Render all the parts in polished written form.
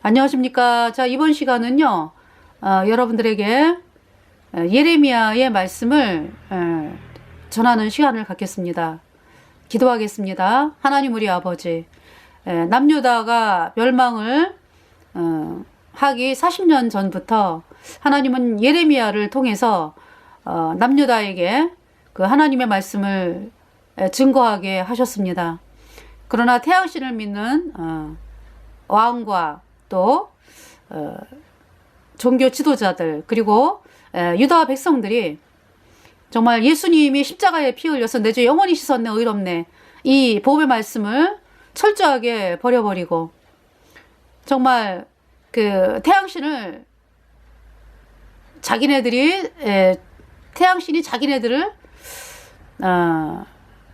안녕하십니까. 자, 이번 시간은요, 여러분들에게 예레미야의 말씀을 전하는 시간을 갖겠습니다. 기도하겠습니다. 하나님 우리 아버지, 남유다가 멸망을 하기 40년 전부터 하나님은 예레미야를 통해서 남유다에게 그 하나님의 말씀을 증거하게 하셨습니다. 그러나 태양신을 믿는 왕과 또 종교 지도자들 그리고 유다 백성들이 정말 예수님이 십자가에 피 흘려서 내 죄 영원히 씻었네 의롭네 이 복음의 말씀을 철저하게 버려버리고 정말 그 태양신을 태양신이 자기네들을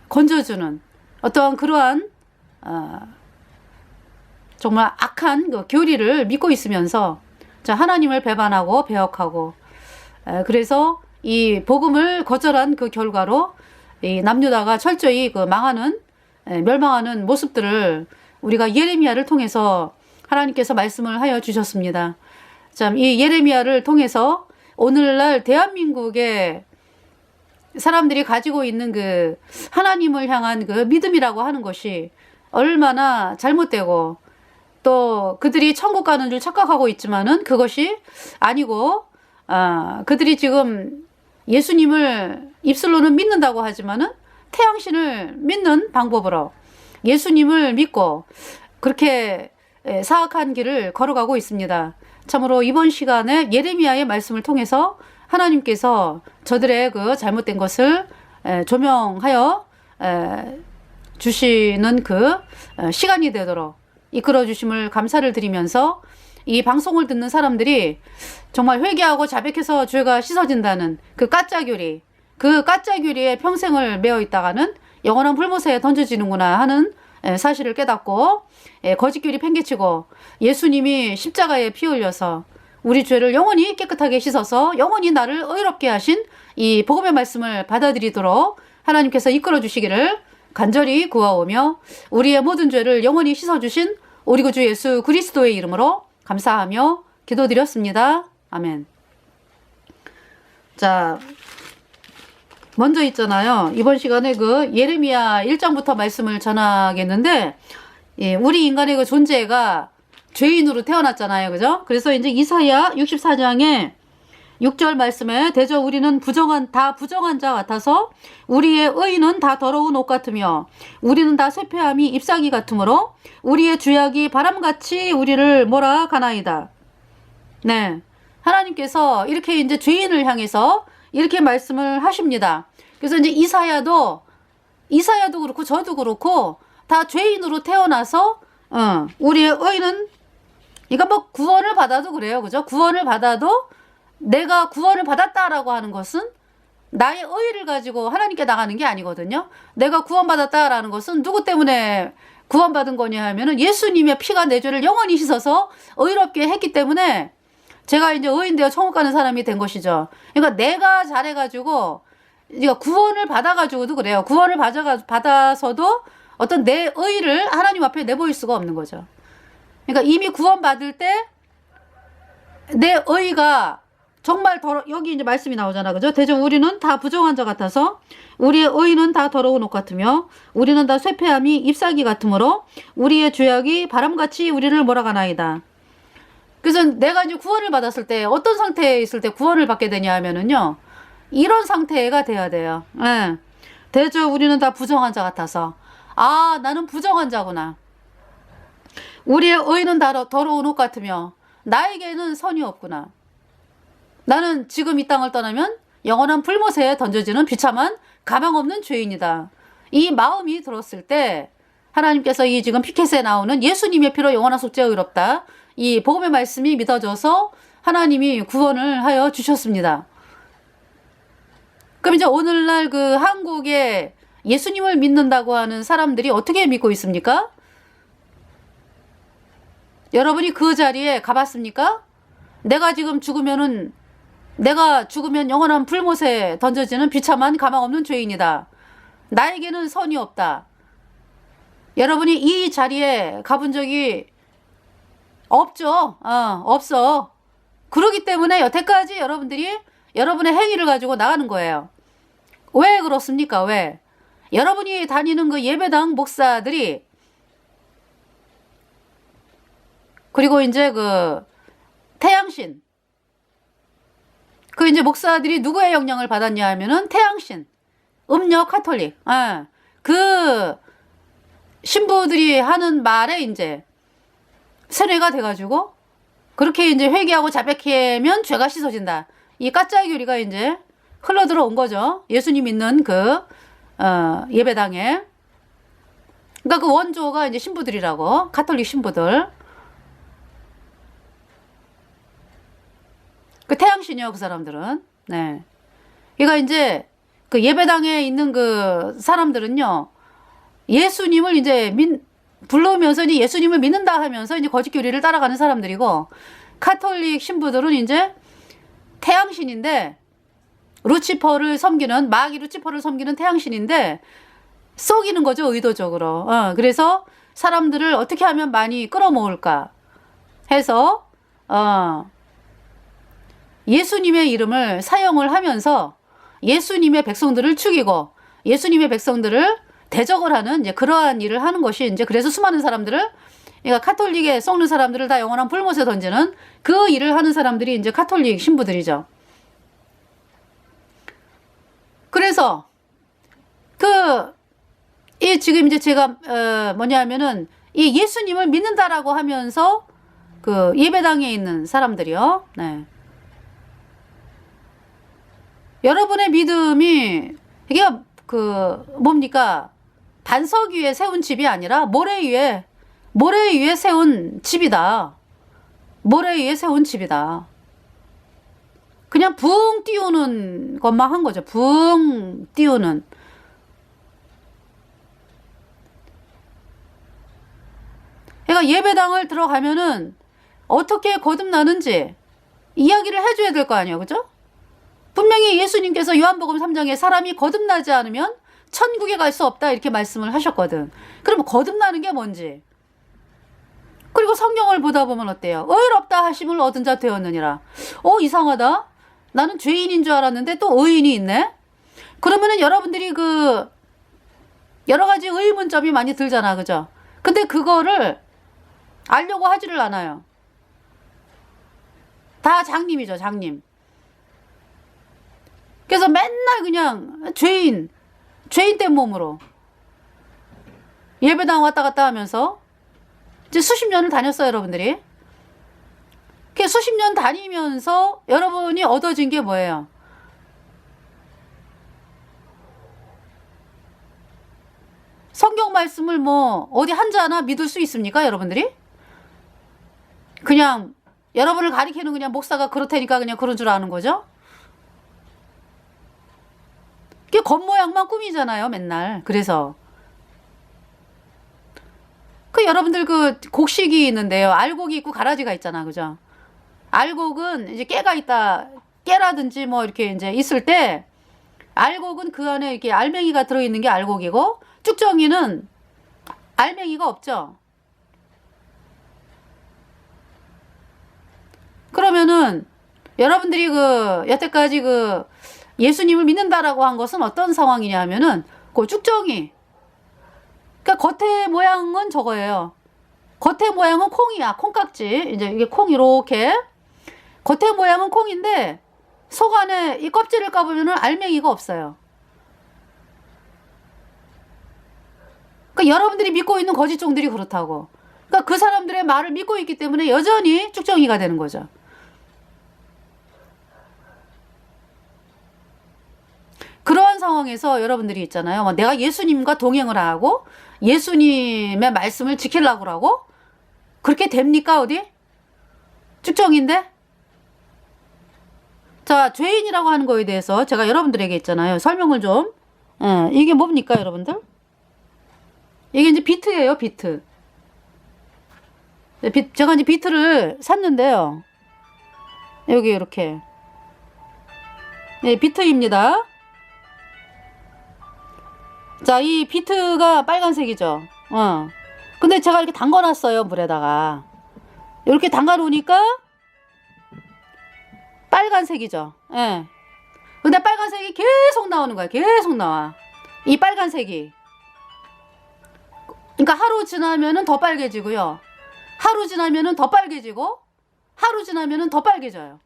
건져주는 어떠한 그러한 정말 악한 그 교리를 믿고 있으면서 하나님을 배반하고 배역하고 그래서 이 복음을 거절한 그 결과로 이 남유다가 철저히 그 멸망하는 모습들을 우리가 예레미야를 통해서 하나님께서 말씀을 하여 주셨습니다. 참 이 예레미야를 통해서 오늘날 대한민국의 사람들이 가지고 있는 그 하나님을 향한 그 믿음이라고 하는 것이 얼마나 잘못되고 또 그들이 천국 가는 줄 착각하고 있지만은 그것이 아니고 그들이 지금 예수님을 입술로는 믿는다고 하지만은 태양신을 믿는 방법으로 예수님을 믿고 그렇게 사악한 길을 걸어가고 있습니다. 참으로 이번 시간에 예레미야의 말씀을 통해서 하나님께서 저들의 그 잘못된 것을 조명하여 주시는 그 시간이 되도록 이끌어 주심을 감사를 드리면서 이 방송을 듣는 사람들이 정말 회개하고 자백해서 죄가 씻어진다는 그 가짜교리, 그 가짜교리에 평생을 매어 있다가는 영원한 불못에 던져지는구나 하는 사실을 깨닫고 거짓교리 팽개치고 예수님이 십자가에 피 흘려서 우리 죄를 영원히 깨끗하게 씻어서 영원히 나를 의롭게 하신 이 복음의 말씀을 받아들이도록 하나님께서 이끌어 주시기를 간절히 구하오며 우리의 모든 죄를 영원히 씻어주신 우리 구주 예수 그리스도의 이름으로 감사하며 기도드렸습니다. 아멘. 자, 먼저 있잖아요. 이번 시간에 그 예레미야 1장부터 말씀을 전하겠는데 우리 인간의 그 존재가 죄인으로 태어났잖아요. 그죠? 그래서 이제 이사야 64장에 6절 말씀에 대저 우리는 다 부정한 자 같아서 우리의 의는 다 더러운 옷 같으며 우리는 다 쇠폐함이 잎사귀 같으므로 우리의 죄악이 바람같이 우리를 몰아가나이다. 네. 하나님께서 이렇게 이제 죄인을 향해서 이렇게 말씀을 하십니다. 그래서 이제 이사야도 그렇고 저도 그렇고 다 죄인으로 태어나서 우리의 의는 이거 뭐 구원을 받아도 그래요. 그죠? 구원을 받아도 내가 구원을 받았다라고 하는 것은 나의 의의를 가지고 하나님께 나가는 게 아니거든요. 내가 구원받았다라는 것은 누구 때문에 구원받은 거냐 하면은 예수님의 피가 내 죄를 영원히 씻어서 의롭게 했기 때문에 제가 이제 의인 되어 천국 가는 사람이 된 것이죠. 그러니까 내가 잘해가지고 그러니까 구원을 받아가지고도 그래요. 구원을 받아서도 어떤 내 의의를 하나님 앞에 내보일 수가 없는 거죠. 그러니까 이미 구원받을 때 내 의의가 정말 여기 이제 말씀이 나오잖아. 그죠? 대저 우리는 다 부정한 자 같아서 우리의 의는 다 더러운 옷 같으며 우리는 다 쇠폐함이 잎사귀 같으므로 우리의 죄악이 바람같이 우리를 몰아가나이다. 그래서 내가 이제 구원을 받았을 때 어떤 상태에 있을 때 구원을 받게 되냐 하면은요. 이런 상태가 돼야 돼요. 예. 대저 우리는 다 부정한 자 같아서 나는 부정한 자구나. 우리의 의는 다 더러운 옷 같으며 나에게는 선이 없구나. 나는 지금 이 땅을 떠나면 영원한 불못에 던져지는 비참한 가망 없는 죄인이다. 이 마음이 들었을 때 하나님께서 이 지금 피켓에 나오는 예수님의 피로 영원한 속죄 의롭다. 이 복음의 말씀이 믿어져서 하나님이 구원을 하여 주셨습니다. 그럼 이제 오늘날 그 한국에 예수님을 믿는다고 하는 사람들이 어떻게 믿고 있습니까? 여러분이 그 자리에 가봤습니까? 내가 죽으면 영원한 불못에 던져지는 비참한 가망 없는 죄인이다. 나에게는 선이 없다. 여러분이 이 자리에 가본 적이 없죠. 없어. 그러기 때문에 여태까지 여러분들이 여러분의 행위를 가지고 나가는 거예요. 왜 그렇습니까? 왜? 여러분이 다니는 그 예배당 목사들이, 그리고 이제 그 태양신, 그 이제 목사들이 누구의 영향을 받았냐 하면은 태양신, 음녀 카톨릭, 그 신부들이 하는 말에 이제 세뇌가 돼가지고 그렇게 이제 회개하고 자백하면 죄가 씻어진다. 이 가짜 교리가 이제 흘러 들어온 거죠. 예수님 믿는 그 예배당에. 그러니까 그 원조가 이제 신부들이라고, 가톨릭 신부들. 그 태양신이요, 그 사람들은. 네. 그러니까 이제 그 예배당에 있는 그 사람들은요, 예수님을 이제 불러오면서 이제 예수님을 믿는다 하면서 이제 거짓 교리를 따라가는 사람들이고, 카톨릭 신부들은 이제 태양신인데, 루치퍼를 섬기는, 마귀 루치퍼를 섬기는 태양신인데, 속이는 거죠, 의도적으로. 그래서 사람들을 어떻게 하면 많이 끌어모을까 해서, 예수님의 이름을 사용을 하면서 예수님의 백성들을 죽이고 예수님의 백성들을 대적을 하는 이제 그러한 일을 하는 것이 이제, 그래서 수많은 사람들을, 그러니까 카톨릭에 썩는 사람들을 다 영원한 불못에 던지는 그 일을 하는 사람들이 이제 카톨릭 신부들이죠. 그래서 이 지금 이제 제가 뭐냐면은 이 예수님을 믿는다라고 하면서 그 예배당에 있는 사람들이요. 네. 여러분의 믿음이 이게 그 뭡니까? 반석 위에 세운 집이 아니라 모래 위에 세운 집이다. 모래 위에 세운 집이다. 그냥 붕 띄우는 것만 한 거죠. 붕 띄우는. 그러니까 예배당을 들어가면은 어떻게 거듭나는지 이야기를 해줘야 될 거 아니에요. 그죠? 분명히 예수님께서 요한복음 3장에 사람이 거듭나지 않으면 천국에 갈 수 없다 이렇게 말씀을 하셨거든. 그럼 거듭나는 게 뭔지. 그리고 성경을 보다 보면 어때요? 의롭다 하심을 얻은 자 되었느니라. 이상하다. 나는 죄인인 줄 알았는데 또 의인이 있네. 그러면은 여러분들이 그 여러 가지 의문점이 많이 들잖아. 그죠? 근데 그거를 알려고 하지를 않아요. 다 장님이죠, 장님. 그래서 맨날 그냥 죄인된 몸으로 예배당 왔다 갔다 하면서 이제 수십 년을 다녔어요, 여러분들이. 그 수십 년 다니면서 여러분이 얻어진 게 뭐예요? 성경 말씀을 뭐 어디 한자 하나 믿을 수 있습니까, 여러분들이? 그냥 여러분을 가리키는 그냥 목사가 그렇다니까 그냥 그런 줄 아는 거죠? 그게 겉모양만 꾸미잖아요, 맨날. 그래서 그 여러분들 그 곡식이 있는데요. 알곡이 있고 가라지가 있잖아. 그죠? 알곡은 이제 깨가 있다. 깨라든지 뭐 이렇게 이제 있을 때 알곡은 그 안에 이렇게 알맹이가 들어있는 게 알곡이고, 쭉정이는 알맹이가 없죠. 그러면은 여러분들이 그 여태까지 그 예수님을 믿는다라고 한 것은 어떤 상황이냐 하면은 그 쭉정이, 그러니까 겉에 모양은 저거예요. 겉에 모양은 콩이야. 콩깍지. 이제 이게 콩 이렇게 겉에 모양은 콩인데 속 안에 이 껍질을 까보면은 알맹이가 없어요. 그러니까 여러분들이 믿고 있는 거짓종들이 그렇다고. 그러니까 그 사람들의 말을 믿고 있기 때문에 여전히 쭉정이가 되는 거죠. 그러한 상황에서 여러분들이 있잖아요. 내가 예수님과 동행을 하고 예수님의 말씀을 지키려고 하고 그렇게 됩니까? 어디? 쭉정인데? 자, 죄인이라고 하는 거에 대해서 제가 여러분들에게 있잖아요. 설명을 좀. 이게 뭡니까, 여러분들? 이게 이제 비트예요, 비트. 제가 이제 비트를 샀는데요. 여기 이렇게. 네, 비트입니다. 자, 이 비트가 빨간색이죠. 근데 제가 이렇게 담궈놨어요, 물에다가. 이렇게 담가 놓으니까 빨간색이죠. 예. 근데 빨간색이 계속 나오는 거야. 계속 나와. 이 빨간색이. 그러니까 하루 지나면은 더 빨개지고요. 하루 지나면은 더 빨개지고, 하루 지나면은 더 빨개져요.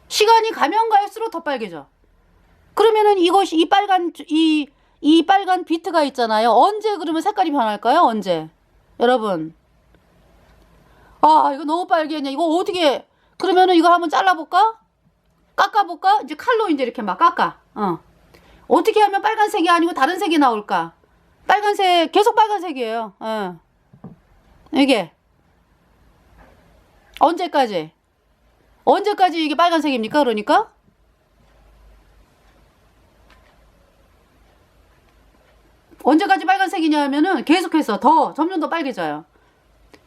시간이 가면 갈수록 더 빨개져. 그러면은 이것이 이 빨간 비트가 있잖아요. 언제 그러면 색깔이 변할까요? 언제? 여러분. 아, 이거 너무 빨개냐. 이거 어떻게, 그러면은 이걸 한번 잘라볼까? 깎아볼까? 이제 칼로 이제 이렇게 막 깎아. 어떻게 하면 빨간색이 아니고 다른 색이 나올까? 빨간색, 계속 빨간색이에요. 이게. 언제까지? 언제까지 이게 빨간색입니까? 그러니까? 언제까지 빨간색이냐 하면은 계속해서 점점 더 빨개져요.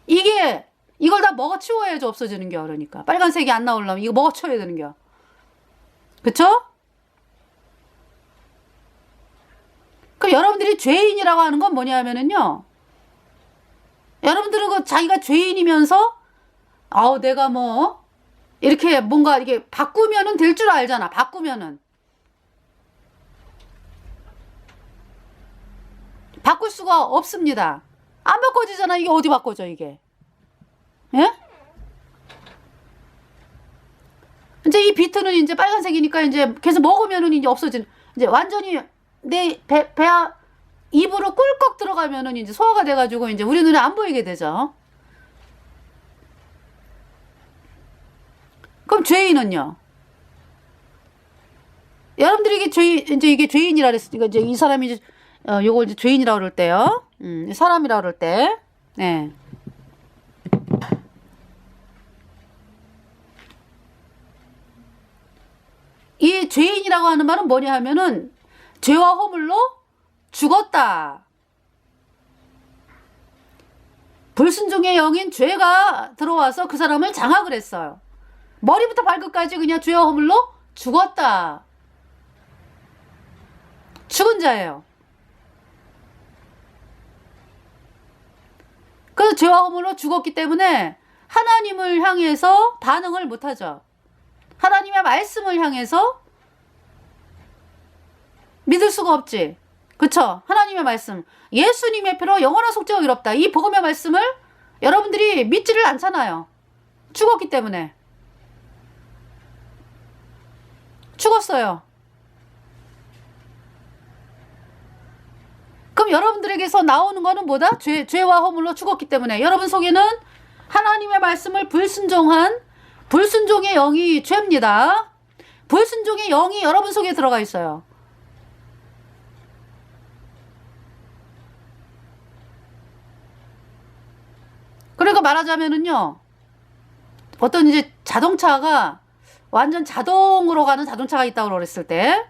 이걸 다 먹어치워야지 없어지는 겨. 그러니까 빨간색이 안 나오려면 이거 먹어치워야 되는 겨. 그쵸? 그럼 여러분들이 죄인이라고 하는 건 뭐냐 하면은요, 여러분들은 자기가 죄인이면서 내가 뭐 이렇게 뭔가 이게 바꾸면은 될 줄 알잖아. 바꾸면은 바꿀 수가 없습니다. 안 바꿔지잖아. 이게 어디 바꿔져 이게? 예? 이제 이 비트는 이제 빨간색이니까 이제 계속 먹으면은 이제 없어지는, 이제 완전히 내 배 입으로 꿀꺽 들어가면은 이제 소화가 돼가지고 이제 우리 눈에 안 보이게 되죠. 그럼 죄인은요? 여러분들이 이게 죄인이라 그랬으니까 이제 이 사람이 이제 요걸 이제 죄인이라고 그럴 때요. 사람이라고 그럴 때. 네. 이 죄인이라고 하는 말은 뭐냐 하면은 죄와 허물로 죽었다. 불순종의 영인 죄가 들어와서 그 사람을 장악을 했어요. 머리부터 발끝까지 그냥 죄와 허물로 죽었다. 죽은 자예요. 그래서 죄와 허물로 죽었기 때문에 하나님을 향해서 반응을 못하죠. 하나님의 말씀을 향해서 믿을 수가 없지. 그쵸? 하나님의 말씀, 예수님의 피로 영원한 속죄가 이롭다. 이 복음의 말씀을 여러분들이 믿지를 않잖아요. 죽었기 때문에. 죽었어요. 그럼 여러분들에게서 나오는 거는 뭐다? 죄와 허물로 죽었기 때문에 여러분 속에는 하나님의 말씀을 불순종한 불순종의 영이 죄입니다. 불순종의 영이 여러분 속에 들어가 있어요. 그러니까 말하자면은요, 어떤 이제 자동차가 완전 자동으로 가는 자동차가 있다고 그랬을 때,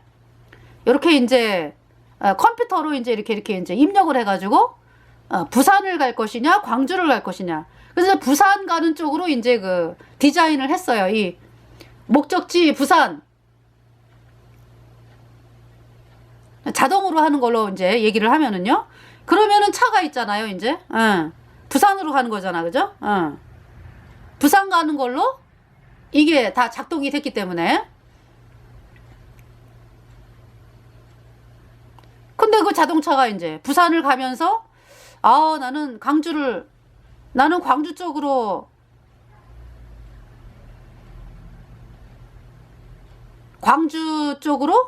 이렇게 이제 컴퓨터로 이제 이렇게 이제 입력을 해가지고 부산을 갈 것이냐, 광주를 갈 것이냐. 그래서 부산 가는 쪽으로 이제 그 디자인을 했어요. 이 목적지 부산. 자동으로 하는 걸로 이제 얘기를 하면은요. 그러면은 차가 있잖아요, 이제. 부산으로 가는 거잖아, 그죠? 부산 가는 걸로 이게 다 작동이 됐기 때문에. 근데 그 자동차가 이제 부산을 가면서 나는 광주 쪽으로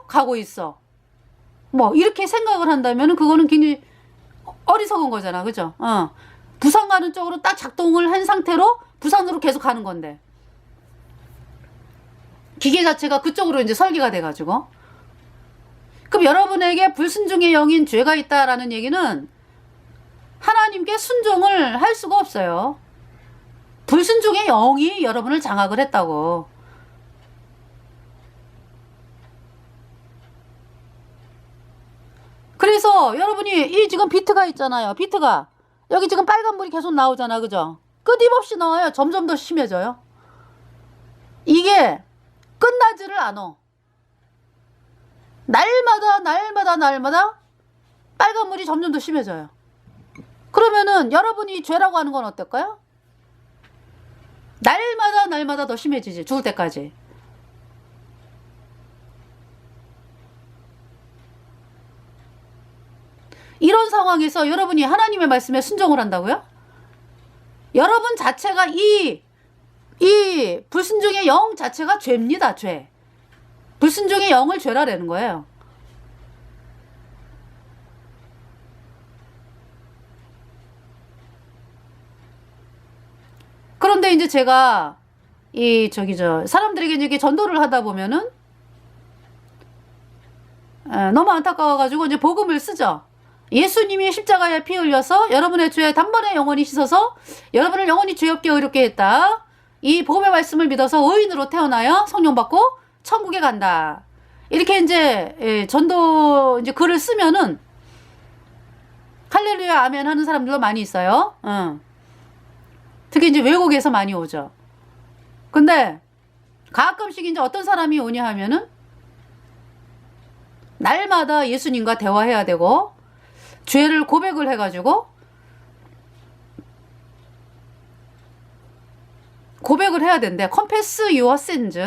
가고 있어. 뭐 이렇게 생각을 한다면 그거는 굉장히 어리석은 거잖아, 그죠? 부산 가는 쪽으로 딱 작동을 한 상태로 부산으로 계속 가는 건데, 기계 자체가 그쪽으로 이제 설계가 돼가지고. 그럼 여러분에게 불순종의 영인 죄가 있다라는 얘기는 하나님께 순종을 할 수가 없어요. 불순종의 영이 여러분을 장악을 했다고. 그래서 여러분이 이 지금 비트가 있잖아요. 비트가 여기 지금 빨간불이 계속 나오잖아, 그죠? 끊임없이 나와요. 점점 더 심해져요. 이게 끝나지를 않아. 날마다 빨간불이 점점 더 심해져요. 그러면은 여러분이 죄라고 하는 건 어떨까요? 날마다 더 심해지지. 죽을 때까지. 이런 상황에서 여러분이 하나님의 말씀에 순종을 한다고요? 여러분 자체가 이 불순종의 영 자체가 죄입니다. 죄. 불순종의 영을 죄라라는 거예요. 그런데 이제 제가 사람들에게 이제 전도를 하다 보면은 너무 안타까워가지고 이제 복음을 쓰죠. 예수님이 십자가에 피 흘려서 여러분의 죄 단번에 영원히 씻어서 여러분을 영원히 죄 없게 의롭게 했다. 이 복음의 말씀을 믿어서 의인으로 태어나여 성령 받고 천국에 간다. 이렇게 이제 전도 이제 글을 쓰면은 할렐루야 아멘 하는 사람들도 많이 있어요. 특히 이제 외국에서 많이 오죠. 근데 가끔씩 이제 어떤 사람이 오냐 하면은 날마다 예수님과 대화해야 되고 죄를 고백을 해가지고 고백을 해야 된대. Confess your sins.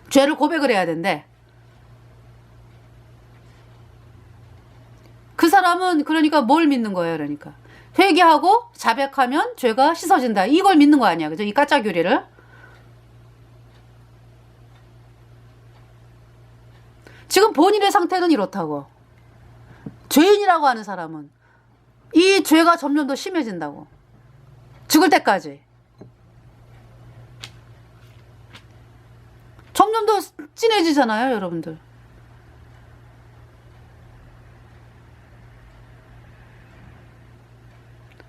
죄를 고백을 해야 된대. 그 사람은 그러니까 뭘 믿는 거예요? 그러니까 회개하고 자백하면 죄가 씻어진다. 이걸 믿는 거 아니야. 그죠? 이 가짜 교리를. 지금 본인의 상태는 이렇다고. 죄인이라고 하는 사람은 이 죄가 점점 더 심해진다고. 죽을 때까지. 점점 더 진해지잖아요, 여러분들.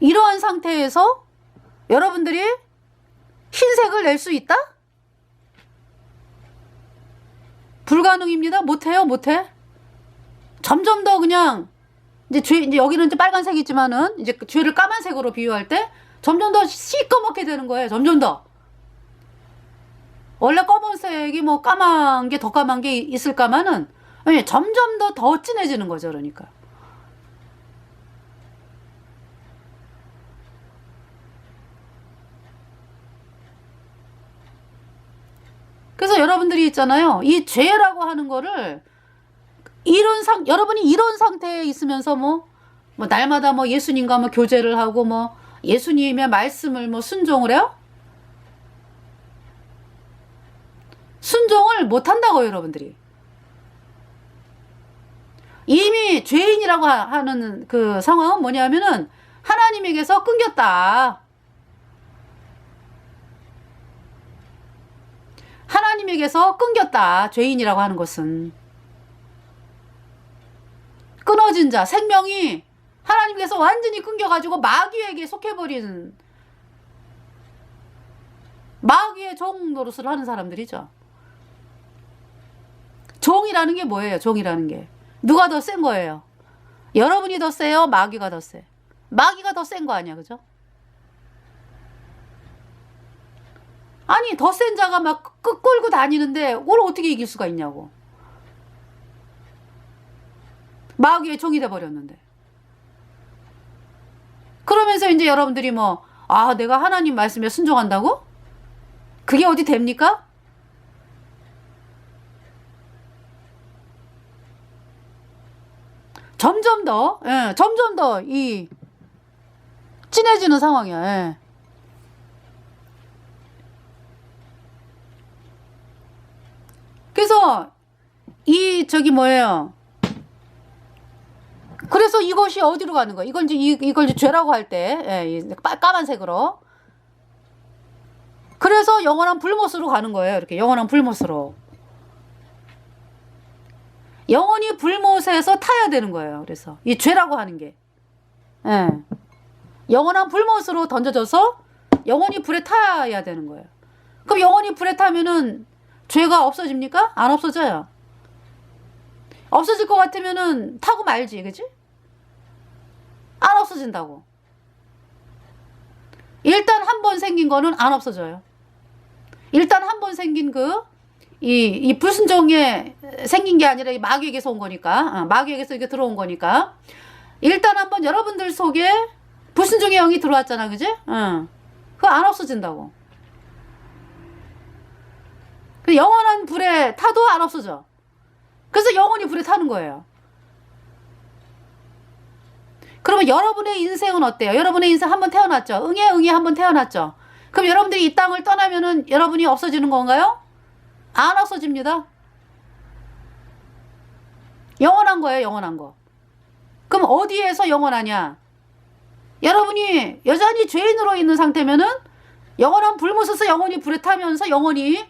이러한 상태에서 여러분들이 흰색을 낼 수 있다? 불가능입니다. 못해요, 못해. 점점 더 그냥 이제 여기는 이제 빨간색이지만은 이제 죄를 까만색으로 비유할 때 점점 더 시꺼멓게 되는 거예요. 점점 더. 원래 검은색이 뭐 까만 게 더 까만 게 있을까마는 점점 더 진해지는 거죠. 그러니까. 그래서 여러분들이 있잖아요. 이 죄라고 하는 거를 여러분이 이런 상태에 있으면서 뭐 날마다 뭐 예수님과 뭐 교제를 하고 뭐 예수님의 말씀을 뭐 순종을 해요? 순종을 못 한다고요, 여러분들이. 이미 죄인이라고 하는 그 상황은 뭐냐면은 하나님에게서 끊겼다. 하나님에게서 끊겼다. 죄인이라고 하는 것은. 끊어진 자, 생명이 하나님께서 완전히 끊겨가지고 마귀에게 속해버린 마귀의 종 노릇을 하는 사람들이죠. 종이라는 게 뭐예요? 종이라는 게. 누가 더 센 거예요? 여러분이 더 세요? 마귀가 더 세? 마귀가 더 센 거 아니야, 그죠? 아니, 더 센 자가 막 끌고 다니는데 그걸 어떻게 이길 수가 있냐고. 마귀의 종이 돼버렸는데. 그러면서 이제 여러분들이 내가 하나님 말씀에 순종한다고? 그게 어디 됩니까? 점점 더 진해지는 상황이야. 예. 그래서 그래서 이것이 어디로 가는 거야? 이걸 이제 죄라고 할 때, 까만색으로. 그래서 영원한 불못으로 가는 거예요. 이렇게 영원한 불못으로. 영원히 불못에서 타야 되는 거예요. 그래서 이 죄라고 하는 게, 영원한 불못으로 던져져서 영원히 불에 타야 되는 거예요. 그럼 영원히 불에 타면은 죄가 없어집니까? 안 없어져요. 없어질 것 같으면은 타고 말지, 그지? 안 없어진다고. 일단 한 번 생긴 거는 안 없어져요. 일단 한 번 생긴 이 불순종에 생긴 게 아니라 이 마귀에게서 온 거니까, 마귀에게서 이게 들어온 거니까, 일단 한번 여러분들 속에 불순종의 영이 들어왔잖아, 그지? 응. 그거 안 없어진다고. 그 영원한 불에 타도 안 없어져. 그래서 영원히 불에 타는 거예요. 그러면 여러분의 인생은 어때요? 여러분의 인생 한번 태어났죠? 응애 한번 태어났죠? 그럼 여러분들이 이 땅을 떠나면은 여러분이 없어지는 건가요? 안 없어집니다. 영원한 거예요, 영원한 거. 그럼 어디에서 영원하냐? 여러분이 여전히 죄인으로 있는 상태면은 영원한 불못에서 영원히 불에 타면서 영원히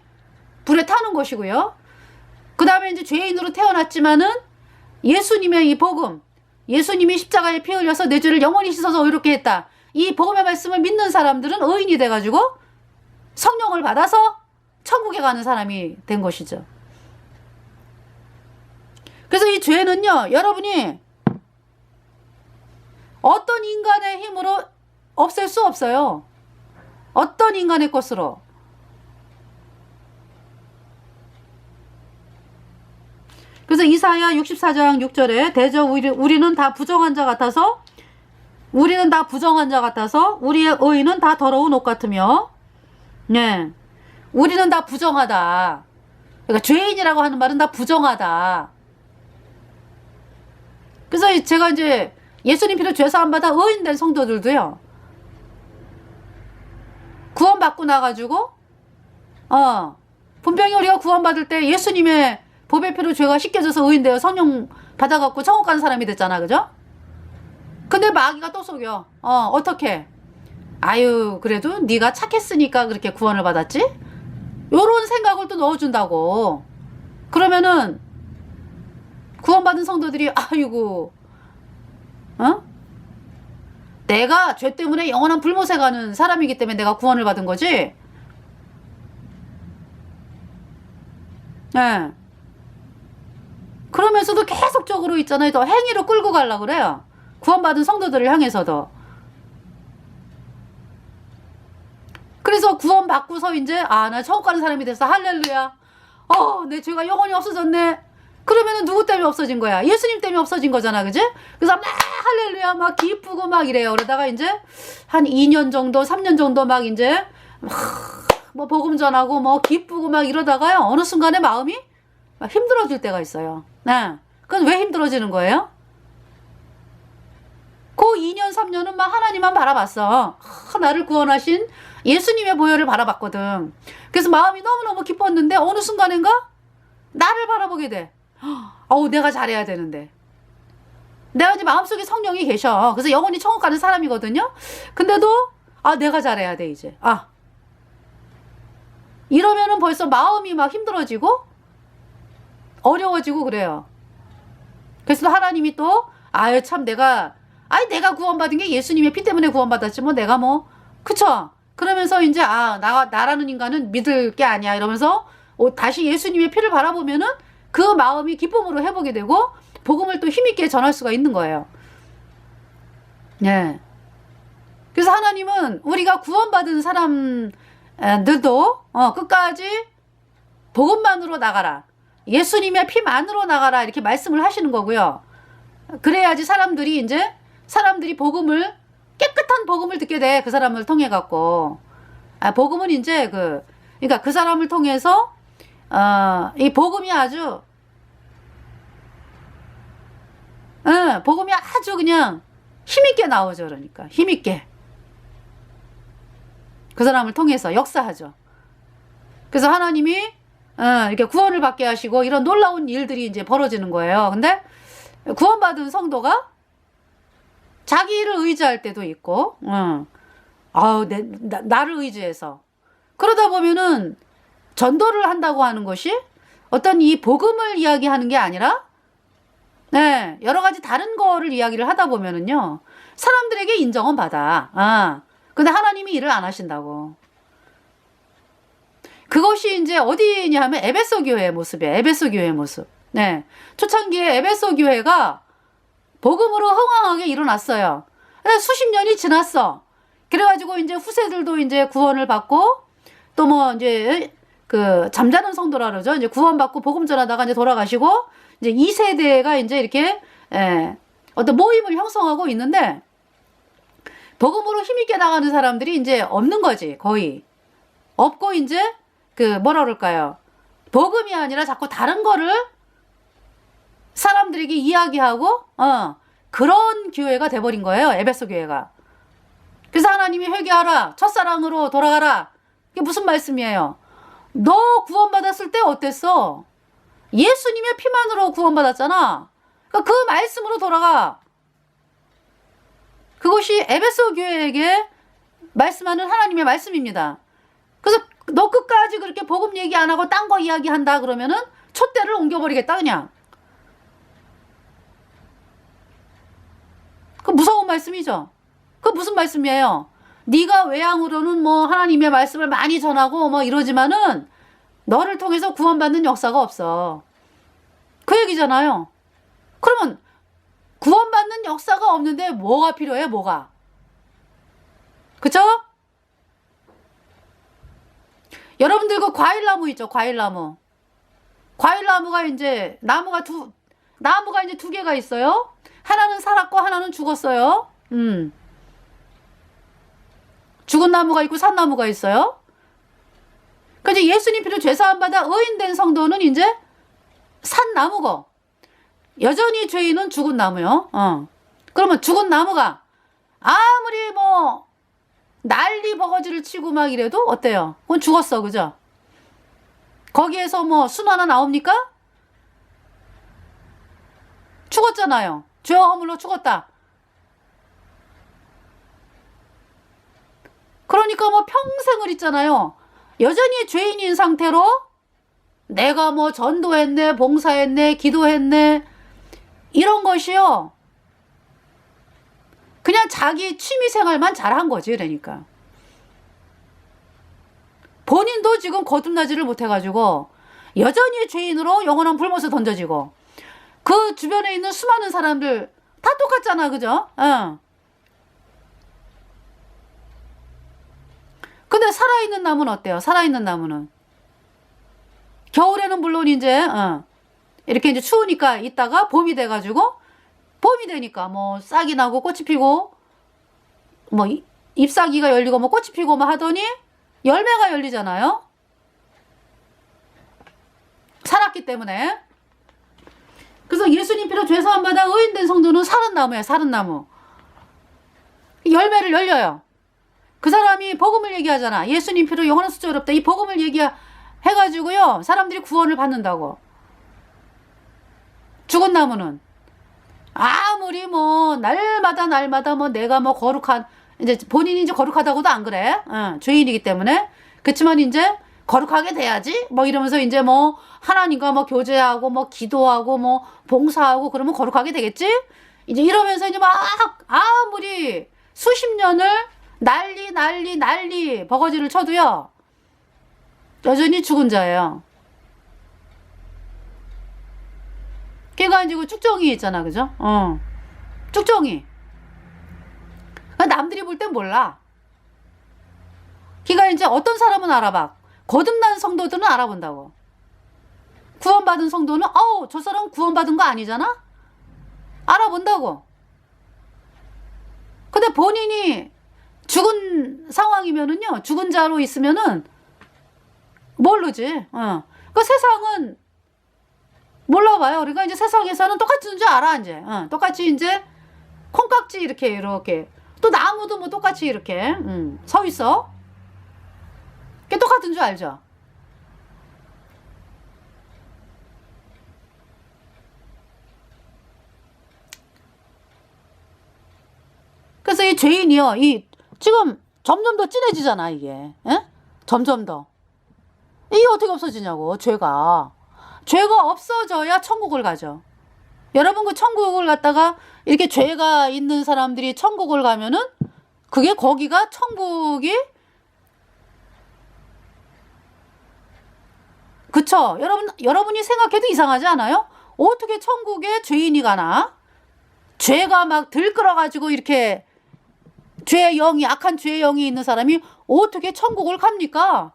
불에 타는 것이고요. 그 다음에 이제 죄인으로 태어났지만은 예수님의 이 복음, 예수님이 십자가에 피 흘려서 내 죄를 영원히 씻어서 의롭게 했다. 이 복음의 말씀을 믿는 사람들은 의인이 돼가지고 성령을 받아서 천국에 가는 사람이 된 것이죠. 그래서 이 죄는요, 여러분이 어떤 인간의 힘으로 없앨 수 없어요. 어떤 인간의 것으로. 그래서 이사야 64장 6절에 대저 우리는 다 부정한 자 같아서 우리의 의인은 다 더러운 옷 같으며, 네, 우리는 다 부정하다. 그러니까 죄인이라고 하는 말은 다 부정하다. 그래서 제가 이제 예수님 피로 죄사함 받아 의인된 성도들도요, 구원받고 나가지고 분명히 우리가 구원받을 때 예수님의 법의 피로 죄가 씻겨져서 의인되어 성령 받아갖고 천국 가는 사람이 됐잖아, 그죠? 근데 마귀가 또 속여. 어떻게? 아유, 그래도 네가 착했으니까 그렇게 구원을 받았지? 요런 생각을 또 넣어준다고. 그러면은 구원받은 성도들이 아이고, 내가 죄 때문에 영원한 불못에 가는 사람이기 때문에 내가 구원을 받은 거지? 네. 그러면서도 계속적으로 있잖아요. 더 행위로 끌고 가려고 그래요. 구원받은 성도들을 향해서도. 그래서 구원받고서 이제 나 천국 가는 사람이 됐어. 할렐루야. 내 죄가 영원히 없어졌네. 그러면은 누구 때문에 없어진 거야? 예수님 때문에 없어진 거잖아, 그지? 그래서 막 할렐루야 막 기쁘고 막 이래요. 그러다가 이제 한 2년 정도 3년 정도 막 이제 뭐 복음 전하고 뭐 기쁘고 막 이러다가요, 어느 순간에 마음이 막 힘들어질 때가 있어요. 네. 그건 왜 힘들어지는 거예요? 그 2년 3년은 막 하나님만 바라봤어. 나를 구원하신 예수님의 보혈을 바라봤거든. 그래서 마음이 너무너무 기뻤는데 어느 순간인가 나를 바라보게 돼. 내가 잘해야 되는데. 내가 이제 마음속에 성령이 계셔. 그래서 영원히 천국 가는 사람이거든요. 근데도 내가 잘해야 돼 이제. 이러면은 벌써 마음이 막 힘들어지고 어려워지고 그래요. 그래서 하나님이 또 참 내가 구원받은 게 예수님의 피 때문에 구원받았지 뭐 내가 뭐 그쵸? 그러면서 이제 나라는 인간은 믿을 게 아니야 이러면서 다시 예수님의 피를 바라보면은 그 마음이 기쁨으로 회복이 되고 복음을 또 힘있게 전할 수가 있는 거예요. 네. 그래서 하나님은 우리가 구원받은 사람들도 끝까지 복음만으로 나가라. 예수님의 피만으로 나가라. 이렇게 말씀을 하시는 거고요. 그래야지 사람들이 복음을, 깨끗한 복음을 듣게 돼. 그 사람을 통해 갖고. 복음은 이제 그러니까 그 사람을 통해서 이 복음이 아주 복음이 아주 그냥 힘있게 나오죠. 그러니까 힘있게 그 사람을 통해서 역사하죠. 그래서 하나님이 이렇게 구원을 받게 하시고 이런 놀라운 일들이 이제 벌어지는 거예요. 근데 구원받은 성도가 자기를 의지할 때도 있고, 나를 의지해서 그러다 보면은 전도를 한다고 하는 것이 어떤 이 복음을 이야기하는 게 아니라, 네, 여러 가지 다른 거를 이야기를 하다 보면은요, 사람들에게 인정은 받아. 근데 하나님이 일을 안 하신다고. 그것이 이제 어디냐 하면 에베소 교회의 모습이에요. 에베소 교회의 모습. 네. 초창기에 에베소 교회가 복음으로 흥왕하게 일어났어요. 수십 년이 지났어. 그래가지고 이제 후세들도 이제 구원을 받고 또 뭐 이제 잠자는 성도라 그러죠. 이제 구원받고 복음 전하다가 이제 돌아가시고 이제 2세대가 이제 이렇게 어떤 모임을 형성하고 있는데 복음으로 힘있게 나가는 사람들이 이제 없는 거지. 거의 없고 이제 그 뭐라 그럴까요? 복음이 아니라 자꾸 다른 거를 사람들에게 이야기하고 그런 교회가 돼버린 거예요. 에베소 교회가. 그래서 하나님이 회개하라, 첫사랑으로 돌아가라. 이게 무슨 말씀이에요? 너 구원받았을 때 어땠어? 예수님의 피만으로 구원받았잖아. 그러니까 그 말씀으로 돌아가. 그것이 에베소 교회에게 말씀하는 하나님의 말씀입니다. 그래서 너 끝까지 그렇게 복음 얘기 안 하고 딴 거 이야기한다 그러면은 촛대를 옮겨버리겠다 그냥. 그 무서운 말씀이죠. 그 무슨 말씀이에요? 네가 외향으로는 뭐 하나님의 말씀을 많이 전하고 뭐 이러지만은 너를 통해서 구원받는 역사가 없어. 그 얘기잖아요. 그러면 구원받는 역사가 없는데 뭐가 필요해? 뭐가? 그쵸? 여러분들 그 과일나무 있죠? 과일나무. 과일나무가 이제 나무가 이제 두 개가 있어요. 하나는 살았고 하나는 죽었어요. 죽은 나무가 있고 산 나무가 있어요. 그래서 예수님 피로 죄사함 받아 의인된 성도는 이제 산 나무고 여전히 죄인은 죽은 나무요. 그러면 죽은 나무가 아무리 뭐 난리 버거지를 치고 막 이래도 어때요? 그건 죽었어, 그죠? 거기에서 뭐 순 하나 나옵니까? 죽었잖아요. 죄와 허물로 죽었다. 그러니까 뭐 평생을 있잖아요. 여전히 죄인인 상태로 내가 뭐 전도했네, 봉사했네, 기도했네 이런 것이요. 그냥 자기 취미생활만 잘한 거지. 그러니까 본인도 지금 거듭나지를 못해가지고 여전히 죄인으로 영원한 불못에 던져지고 그 주변에 있는 수많은 사람들 다 똑같잖아. 그죠? 근데 살아있는 나무는 어때요? 살아있는 나무는 겨울에는 물론 이제 이렇게 이제 추우니까 있다가 봄이 돼가지고 봄이 되니까 뭐 싹이 나고 꽃이 피고 뭐 잎사귀가 열리고 뭐 꽃이 피고 뭐 하더니 열매가 열리잖아요. 살았기 때문에. 그래서 예수님 피로 죄사함 받아 의인된 성도는 사른 나무예요. 사른 나무. 열매를 열려요. 그 사람이 복음을 얘기하잖아. 예수님 피로 영원한 숫자 어렵다. 이 복음을 얘기해가지고요. 사람들이 구원을 받는다고. 죽은 나무는 아무리 뭐 날마다 뭐 내가 뭐 거룩한 이제 본인이 이제 거룩하다고도 안 그래. 죄인이기 때문에. 그렇지만 이제 거룩하게 돼야지. 뭐 이러면서 이제 뭐 하나님과 뭐 교제하고 뭐 기도하고 뭐 봉사하고 그러면 거룩하게 되겠지? 이제 이러면서 이제 막 아무리 수십 년을 난리 버거지를 쳐도요. 여전히 죽은 자예요. 걔가 이제 그 쭉정이 있잖아. 그죠? 쭉정이. 남들이 볼 땐 몰라. 걔가 이제 어떤 사람은 알아봐. 거듭난 성도들은 알아본다고. 구원받은 성도는 저 사람 구원받은 거 아니잖아? 알아본다고. 근데 본인이 죽은 상황이면은요. 죽은 자로 있으면은 모르지. 그 세상은 몰라봐요. 그러니까 이제 세상에서는 똑같은 줄 알아, 이제. 똑같이 이제 콩깍지 이렇게. 또 나무도 뭐 똑같이 이렇게, 서 있어. 그게 똑같은 줄 알죠? 그래서 이 죄인이요, 지금 점점 더 진해지잖아, 이게. 에? 점점 더. 이게 어떻게 없어지냐고, 죄가. 죄가 없어져야 천국을 가죠. 여러분 그 천국을 갔다가 이렇게 죄가 있는 사람들이 천국을 가면은 그게 거기가 천국이 그쵸? 여러분이 생각해도 이상하지 않아요? 어떻게 천국에 죄인이 가나? 죄가 막 들끓어가지고 이렇게 죄의 영이 악한 죄의 영이 있는 사람이 어떻게 천국을 갑니까?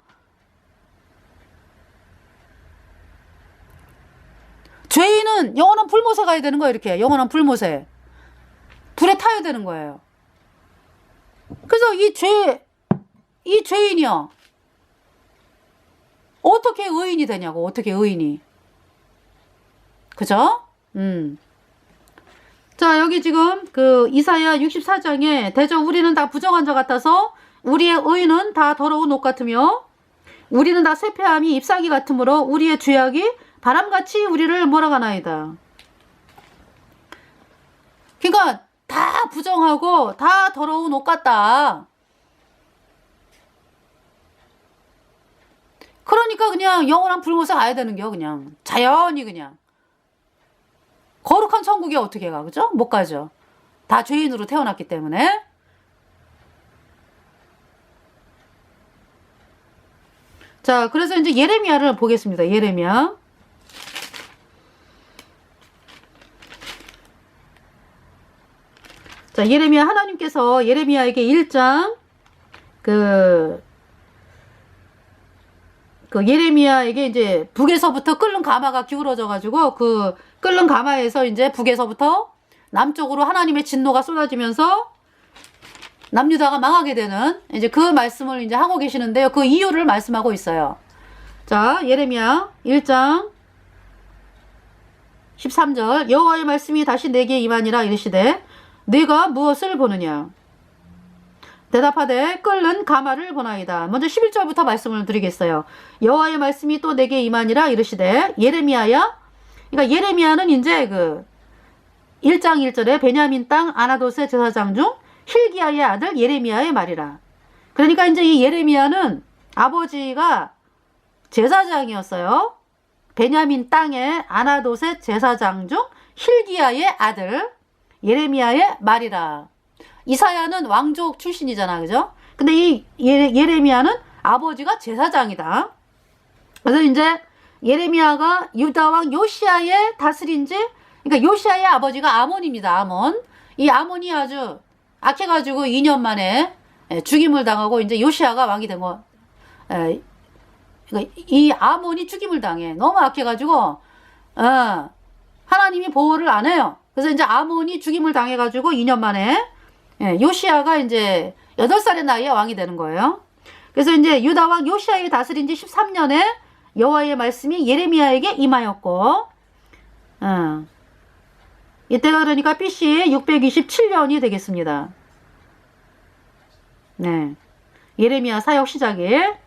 죄인은 영원한 불못에 가야 되는 거예요. 이렇게 영원한 불못에. 불에 타야 되는 거예요. 그래서 이 죄인이요. 어떻게 의인이 되냐고, 어떻게 의인이. 그죠? 자, 여기 지금 그 이사야 64장에 대저 우리는 다 부정한 자 같아서 우리의 의는 다 더러운 옷 같으며 우리는 다 쇠폐함이 잎사귀 같으므로 우리의 죄악이 바람같이 우리를 몰아가나이다. 그러니까 다 부정하고 다 더러운 옷 같다. 그러니까 그냥 영원한 불못에 가야 되는겨. 그냥 자연히 그냥 거룩한 천국에 어떻게 가, 그죠? 못 가죠. 다 죄인으로 태어났기 때문에. 자, 그래서 이제 예레미야를 보겠습니다. 예레미야. 자, 예레미야, 하나님께서 예레미야에게 1장 그 예레미야에게 이제 북에서부터 끓는 가마가 기울어져 가지고 그 끓는 가마에서 이제 북에서부터 남쪽으로 하나님의 진노가 쏟아지면서 남유다가 망하게 되는 이제 그 말씀을 이제 하고 계시는데요. 그 이유를 말씀하고 있어요. 자, 예레미야 1장 13절 여호와의 말씀이 다시 내게 임하니라 이르시되 네가 무엇을 보느냐? 대답하되 끓는 가마를 보나이다. 먼저 11절부터 말씀을 드리겠어요. 여호와의 말씀이 또 내게 임하니라 이르시되 예레미야야. 그러니까 예레미야는 이제 그 1장 1절에 베냐민 땅 아나돗의 제사장 중 hil기야의 아들 예레미야의 말이라. 그러니까 이제 이 예레미야는 아버지가 제사장이었어요. 베냐민 땅의 아나돗의 제사장 중 hil기야의 아들 예레미야의 말이라. 이사야는 왕족 출신이잖아, 그죠? 근데 이 예레미야는 아버지가 제사장이다. 그래서 이제 예레미야가 유다 왕 요시야의 다스린 지, 그러니까 요시야의 아버지가 아몬입니다, 아몬. 이 아몬이 아주 악해가지고 2년 만에 죽임을 당하고 이제 요시야가 왕이 된 거. 그러니까 이 아몬이 죽임을 당해. 너무 악해가지고, 하나님이 보호를 안 해요. 그래서 이제 아몬이 죽임을 당해가지고 2년 만에 요시야가 이제 8살의 나이에 왕이 되는 거예요. 그래서 이제 유다 왕 요시야의 다스린 지 13년에 여호와의 말씀이 예레미야에게 임하였고, 이때가 그러니까 BC 627년이 되겠습니다. 네. 예레미야 사역 시작이.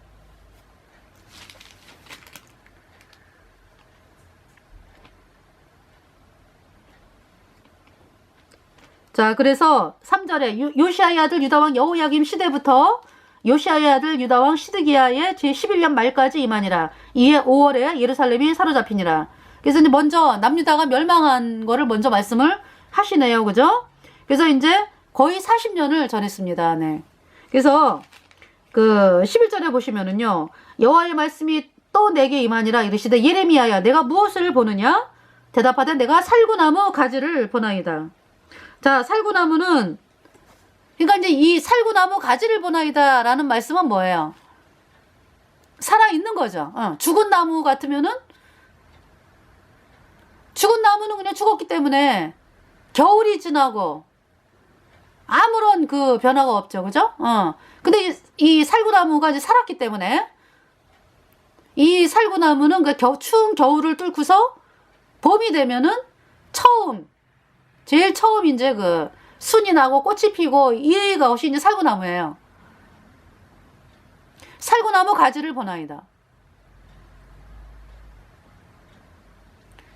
자, 그래서 3절에 요시야의 아들 유다왕 여호야김 시대부터 요시야의 아들 유다왕 시드기야의 제11년 말까지 임하니라. 이에 5월에 예루살렘이 사로잡히니라. 그래서 이제 먼저 남유다가 멸망한 거를 먼저 말씀을 하시네요. 그죠? 그래서 이제 거의 40년을 전했습니다. 네. 그래서 그 11절에 보시면은요. 여호와의 말씀이 또 내게 임하니라 이르시되 예레미야야 내가 무엇을 보느냐? 대답하되 내가 살구나무 가지를 보나이다. 자, 살구나무는, 그러니까 이제 이 살구나무 가지를 보나이다 라는 말씀은 뭐예요? 살아있는 거죠. 죽은 나무 같으면은, 죽은 나무는 그냥 죽었기 때문에 겨울이 지나고 아무런 그 변화가 없죠. 그죠? 근데 이 살구나무가 이제 살았기 때문에 이 살구나무는 그 추운 겨울을 뚫고서 봄이 되면은 제일 처음 이제 그 순이 나고 꽃이 피고 이가 없이 이제 살구나무예요. 살구나무 가지를 보나이다.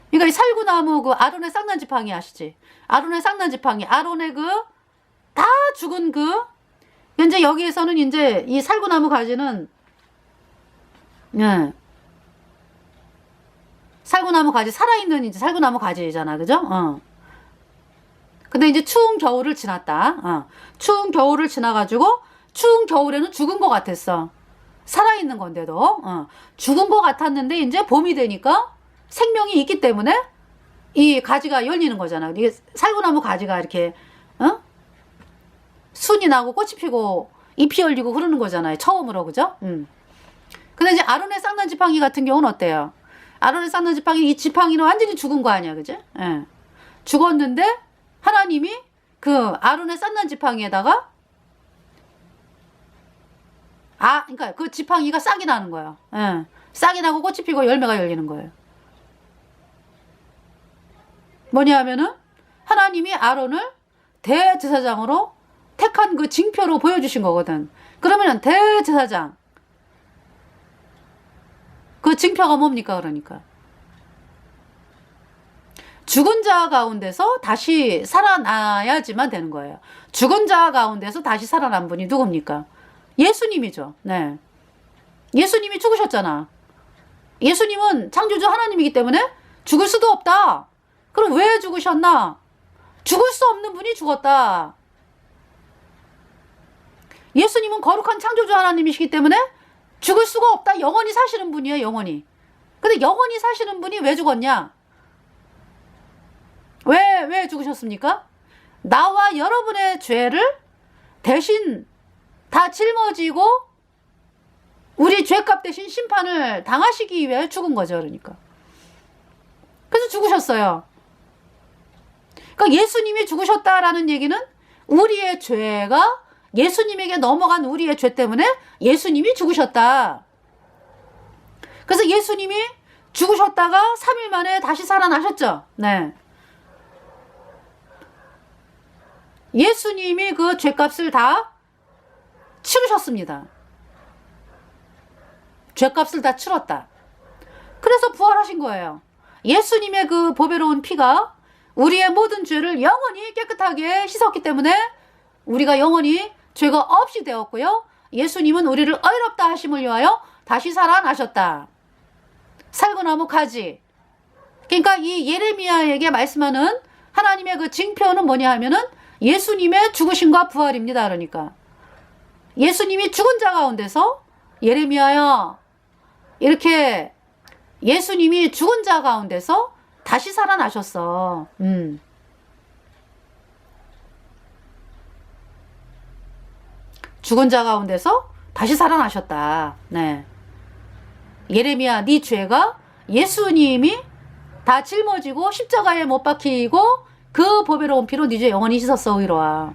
그러니까 이 살구나무 그 아론의 쌍난지팡이 아시지? 아론의 쌍난지팡이, 아론의 그 다 죽은 그 현재 여기에서는 이제 이 살구나무 가지는 살구나무 가지 살아있는 이제 살구나무 가지잖아, 그죠? 근데 이제 추운 겨울을 지났다. 추운 겨울을 지나가지고 추운 겨울에는 죽은 것 같았어. 살아있는 건데도 죽은 것 같았는데 이제 봄이 되니까 생명이 있기 때문에 이 가지가 열리는 거잖아. 이게 살구나무 가지가 이렇게 순이 나고 꽃이 피고 잎이 열리고 그러는 거잖아요. 처음으로, 그죠? 근데 이제 아론의 쌍난지팡이 같은 경우는 어때요? 아론의 쌍난지팡이 이 지팡이는 완전히 죽은 거 아니야, 그죠? 죽었는데 하나님이 그 아론의 쌌는 지팡이에다가 그러니까 그 지팡이가 싹이 나는 거예요. 예. 싹이 나고 꽃이 피고 열매가 열리는 거예요. 뭐냐 하면은 하나님이 아론을 대제사장으로 택한 그 징표로 보여주신 거거든. 그러면은 대제사장 그 징표가 뭡니까? 그러니까 죽은 자 가운데서 다시 살아나야지만 되는 거예요. 죽은 자 가운데서 다시 살아난 분이 누굽니까? 예수님이죠. 네. 예수님이 죽으셨잖아. 예수님은 창조주 하나님이기 때문에 죽을 수도 없다. 그럼 왜 죽으셨나? 죽을 수 없는 분이 죽었다. 예수님은 거룩한 창조주 하나님이시기 때문에 죽을 수가 없다. 영원히 사시는 분이에요. 영원히. 근데 영원히 사시는 분이 왜 죽었냐? 왜 죽으셨습니까? 나와 여러분의 죄를 대신 다 짊어지고 우리 죄값 대신 심판을 당하시기 위해 죽은 거죠. 그러니까. 그래서 죽으셨어요. 그러니까 예수님이 죽으셨다라는 얘기는 우리의 죄가 예수님에게 넘어간 우리의 죄 때문에 예수님이 죽으셨다. 그래서 예수님이 죽으셨다가 3일 만에 다시 살아나셨죠. 네. 예수님이 그 죄값을 다 치르셨습니다. 죄값을 다 치렀다. 그래서 부활하신 거예요. 예수님의 그 보배로운 피가 우리의 모든 죄를 영원히 깨끗하게 씻었기 때문에 우리가 영원히 죄가 없이 되었고요. 예수님은 우리를 의롭다 하심을 위하여 다시 살아나셨다. 살구나무 가지. 그러니까 이 예레미야에게 말씀하는 하나님의 그 징표는 뭐냐 하면은 예수님의 죽으심과 부활입니다. 그러니까 예수님이 죽은 자 가운데서 예레미야야 이렇게 예수님이 죽은 자 가운데서 다시 살아나셨어. 죽은 자 가운데서 다시 살아나셨다. 네. 예레미야, 네 죄가 예수님이 다 짊어지고 십자가에 못 박히고 그 보배로운 피로 네 죄 영원히 씻었어. 의로와.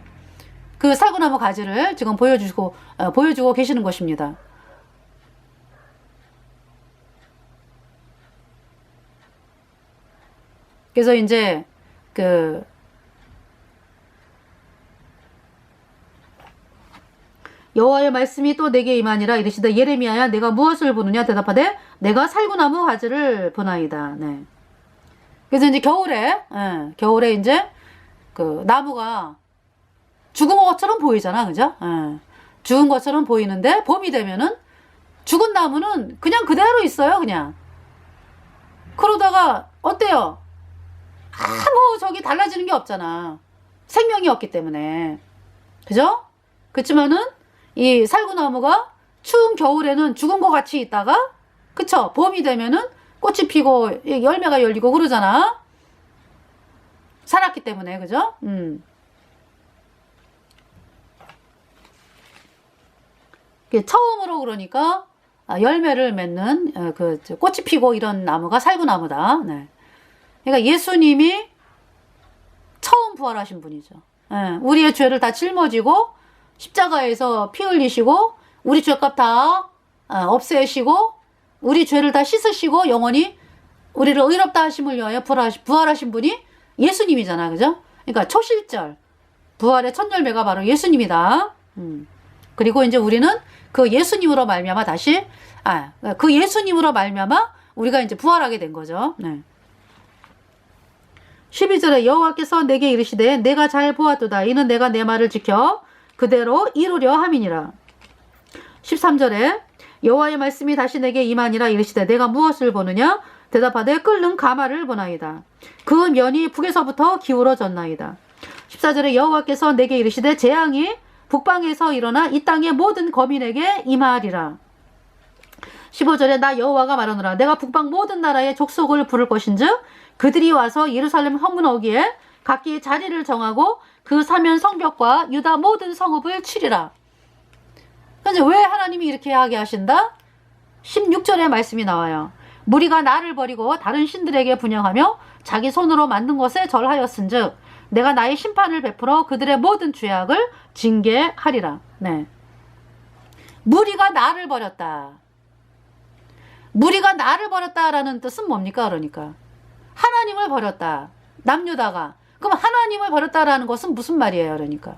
그 살구나무 가지를 지금 보여주고 계시는 것입니다. 그래서 이제 그 여호와의 말씀이 또 내게 임하니라 이르시되 예레미야야 내가 무엇을 보느냐 대답하되 내가 살구나무 가지를 보나이다. 네. 그래서 이제 겨울에 이제 그 나무가 죽은 것처럼 보이잖아, 그죠? 죽은 것처럼 보이는데 봄이 되면은 죽은 나무는 그냥 그대로 있어요, 그냥. 그러다가 어때요? 아무 저기 달라지는 게 없잖아. 생명이 없기 때문에. 그죠? 그렇지만은 이 살구나무가 추운 겨울에는 죽은 것 같이 있다가 그쵸? 봄이 되면은 꽃이 피고 열매가 열리고 그러잖아. 살았기 때문에. 그죠? 처음으로 그러니까 열매를 맺는 그 꽃이 피고 이런 나무가 살구나무다. 네. 그러니까 예수님이 처음 부활하신 분이죠. 예, 우리의 죄를 다 짊어지고 십자가에서 피 흘리시고 우리 죄값 다 없애시고 우리 죄를 다 씻으시고 영원히 우리를 의롭다 하심을 위하여 부활하신 분이 예수님이잖아. 그죠? 그러니까 초실절 부활의 첫 열매가 바로 예수님이다. 그리고 이제 우리는 그 예수님으로 말미암아 그 예수님으로 말미암아 우리가 이제 부활하게 된 거죠. 네. 12절에 여호와께서 내게 이르시되 내가 잘 보았도다. 이는 내가 내 말을 지켜 그대로 이루려 함이니라. 13절에 여호와의 말씀이 다시 내게 임하니라 이르시되 내가 무엇을 보느냐 대답하되 끓는 가마를 보나이다. 그 면이 북에서부터 기울어졌나이다. 14절에 여호와께서 내게 이르시되 재앙이 북방에서 일어나 이 땅의 모든 거민에게 임하리라. 15절에 나 여호와가 말하노라. 내가 북방 모든 나라의 족속을 부를 것인즉 그들이 와서 예루살렘 허문 어기에 각기 자리를 정하고 그 사면 성벽과 유다 모든 성읍을 치리라. 그래서 왜 하나님이 이렇게 하게 하신다? 16절에 말씀이 나와요. 무리가 나를 버리고 다른 신들에게 분향하며 자기 손으로 만든 것에 절하였은즉 내가 나의 심판을 베풀어 그들의 모든 죄악을 징계하리라. 네. 무리가 나를 버렸다. 무리가 나를 버렸다라는 뜻은 뭡니까? 그러니까 하나님을 버렸다. 남유다가. 그럼 하나님을 버렸다라는 것은 무슨 말이에요? 그러니까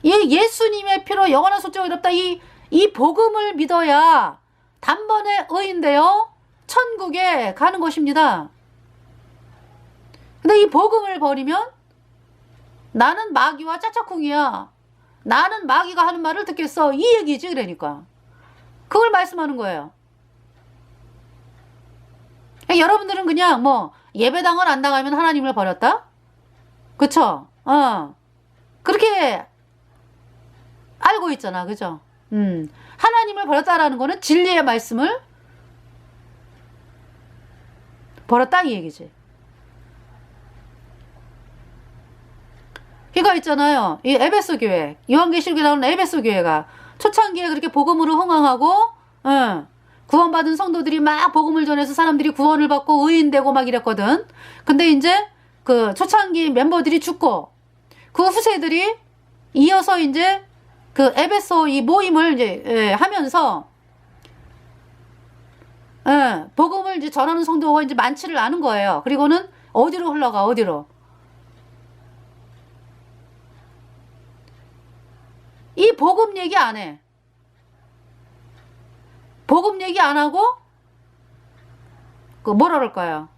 예수님의 피로 영원한 속죄가 이롭다. 이 복음을 믿어야 단번에 의인되어 천국에 가는 것입니다. 근데 이 복음을 버리면 나는 마귀와 짜짜쿵이야. 나는 마귀가 하는 말을 듣겠어. 이 얘기지. 그러니까 그걸 말씀하는 거예요. 여러분들은 그냥 뭐 예배당을 안 나가면 하나님을 버렸다? 그쵸? 그렇게 알고 있잖아. 그죠? 하나님을 버렸다라는 거는 진리의 말씀을 버렸다 이 얘기지. 이거 있잖아요. 이 에베소 교회, 요한계시록에 나오는 에베소 교회가 초창기에 그렇게 복음으로 흥황하고, 구원받은 성도들이 막 복음을 전해서 사람들이 구원을 받고 의인되고 막 이랬거든. 근데 이제 그 초창기 멤버들이 죽고, 그 후세들이 이어서 이제 그 에베소 이 모임을 이제 하면서, 복음을 이제 전하는 성도가 이제 많지를 않은 거예요. 그리고는 어디로 흘러가, 어디로? 이 복음 얘기 안 해. 복음 얘기 안 하고, 그 뭐라 그럴까요?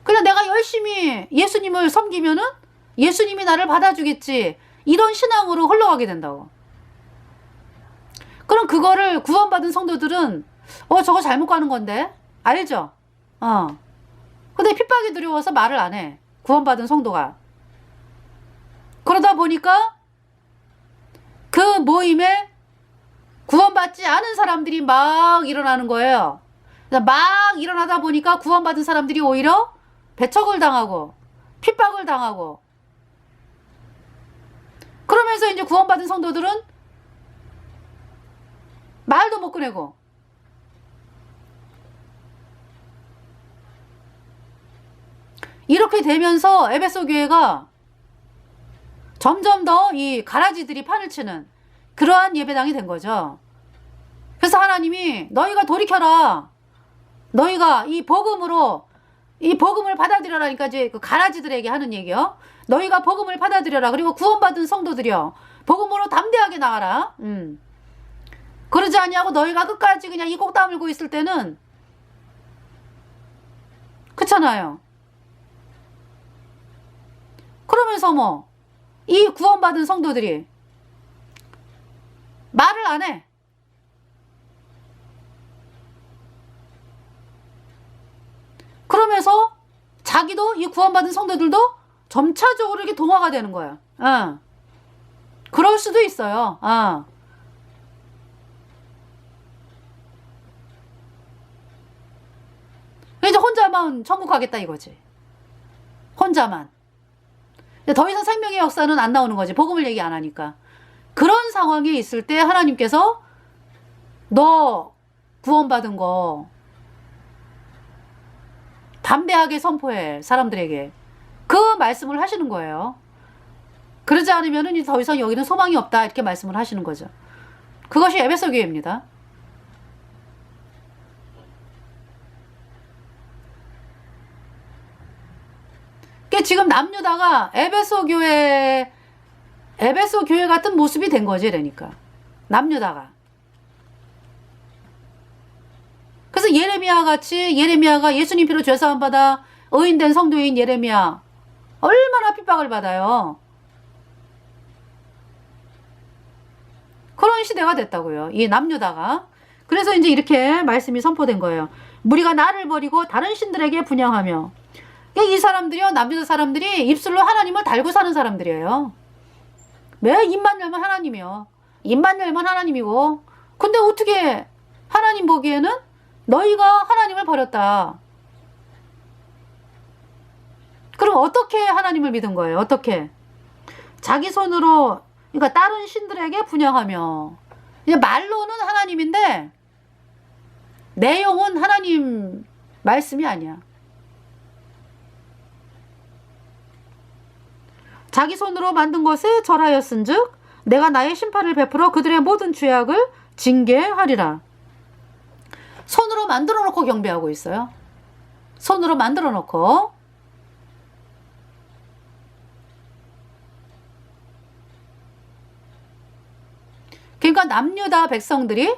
그냥 내가 열심히 예수님을 섬기면은 예수님이 나를 받아주겠지. 이런 신앙으로 흘러가게 된다고. 그럼 그거를 구원받은 성도들은 저거 잘못 가는 건데? 알죠? 근데 핍박이 두려워서 말을 안 해. 구원받은 성도가. 그러다 보니까 그 모임에 구원받지 않은 사람들이 막 일어나는 거예요. 막 일어나다 보니까 구원받은 사람들이 오히려 배척을 당하고 핍박을 당하고 그러면서 이제 구원받은 성도들은 말도 못 꺼내고 이렇게 되면서 에베소 교회가 점점 더 이 가라지들이 판을 치는 그러한 예배당이 된 거죠. 그래서 하나님이 너희가 돌이켜라. 너희가 이 복음으로 이 복음을 받아들여라니까 이제 그 가라지들에게 하는 얘기요. 너희가 복음을 받아들여라. 그리고 구원받은 성도들이여 복음으로 담대하게 나가라. 그러지 아니하고 너희가 끝까지 그냥 이 곡 다물고 있을 때는 그렇잖아요. 그러면서 뭐 이 구원받은 성도들이 말을 안 해. 그러면서 자기도 이 구원받은 성도들도 점차적으로 이렇게 동화가 되는 거야. 그럴 수도 있어요. 이제 혼자만 천국 가겠다 이거지. 혼자만. 더 이상 생명의 역사는 안 나오는 거지. 복음을 얘기 안 하니까. 그런 상황에 있을 때 하나님께서 너 구원받은 거 담대하게 선포해. 사람들에게. 그 말씀을 하시는 거예요. 그러지 않으면 더 이상 여기는 소망이 없다. 이렇게 말씀을 하시는 거죠. 그것이 에베소 교회입니다. 지금 남유다가 에베소 교회 같은 모습이 된 거지. 그러니까 남유다가. 그래서 예레미야 같이 예레미야가 예수님 피로 죄사함 받아 의인된 성도인 예레미야 얼마나 핍박을 받아요. 그런 시대가 됐다고요. 이 남유다가. 그래서 이제 이렇게 말씀이 선포된 거예요. 무리가 나를 버리고 다른 신들에게 분향하며. 이 사람들이요, 남유다 사람들이 입술로 하나님을 달고 사는 사람들이에요. 왜 입만 열면 하나님이요. 입만 열면 하나님이고. 근데 어떻게 하나님 보기에는 너희가 하나님을 버렸다. 그럼 어떻게 하나님을 믿은 거예요? 어떻게? 자기 손으로, 그러니까 다른 신들에게 분향하며. 말로는 하나님인데 내용은 하나님 말씀이 아니야. 자기 손으로 만든 것에 절하였은즉 내가 나의 심판을 베풀어 그들의 모든 죄악을 징계하리라. 손으로 만들어 놓고 경배하고 있어요. 손으로 만들어 놓고. 그러니까 남유다 백성들이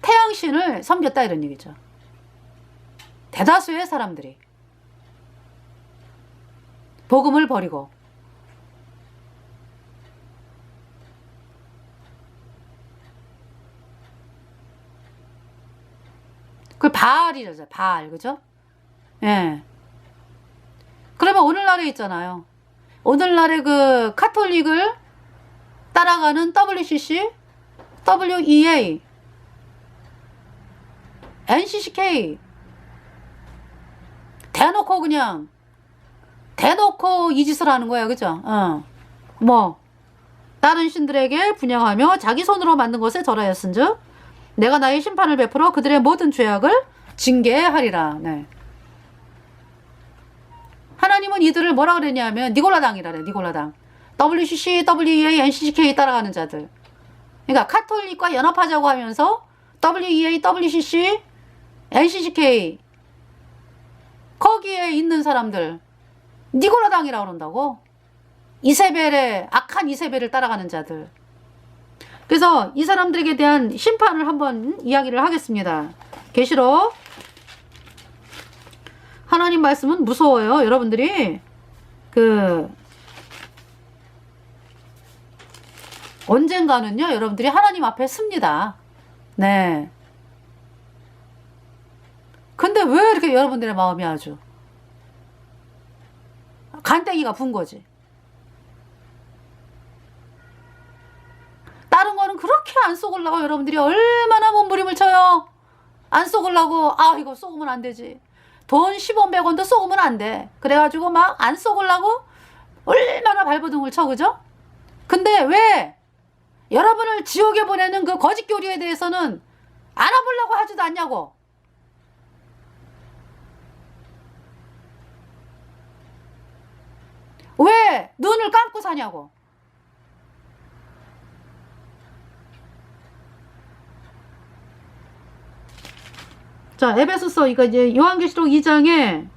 태양신을 섬겼다 이런 얘기죠. 대다수의 사람들이 복음을 버리고 그 바알이죠. 바알. 그죠? 예. 그러면 오늘날에 있잖아요. 오늘날에 그 카톨릭을 따라가는 WCC, WEA, NCCK 대놓고 그냥 대놓고 이 짓을 하는 거야. 그죠? 뭐 다른 신들에게 분양하며 자기 손으로 만든 것에 절하였은즉 내가 나의 심판을 베풀어 그들의 모든 죄악을 징계하리라. 네. 하나님은 이들을 뭐라 그랬냐면 니골라당이라 그래. 니골라당. WCC, WEA, NCCK 따라가는 자들. 그러니까 카톨릭과 연합하자고 하면서 WEA, WCC, NCCK 거기에 있는 사람들 니골라당이라고 그런다고. 이세벨의 악한 이세벨을 따라가는 자들. 그래서 이 사람들에게 대한 심판을 한번 이야기를 하겠습니다. 계시록 하나님 말씀은 무서워요. 여러분들이 언젠가는요 여러분들이 하나님 앞에 씁니다. 네. 근데 왜 이렇게 여러분들의 마음이 아주 간땡이가 분 거지. 다른 거는 그렇게 안 쏘으려고 여러분들이 얼마나 몸부림을 쳐요. 안 쏘으려고 이거 쏘으면 안 되지. 돈 10원 100원도 쏘으면 안 돼. 그래가지고 막 안 쏘으려고 얼마나 발버둥을 쳐. 그죠? 근데 왜 여러분을 지옥에 보내는 그 거짓 교리에 대해서는 알아보려고 하지도 않냐고. 왜 눈을 감고 사냐고. 자, 에베소서 이거 이제 요한계시록 2장에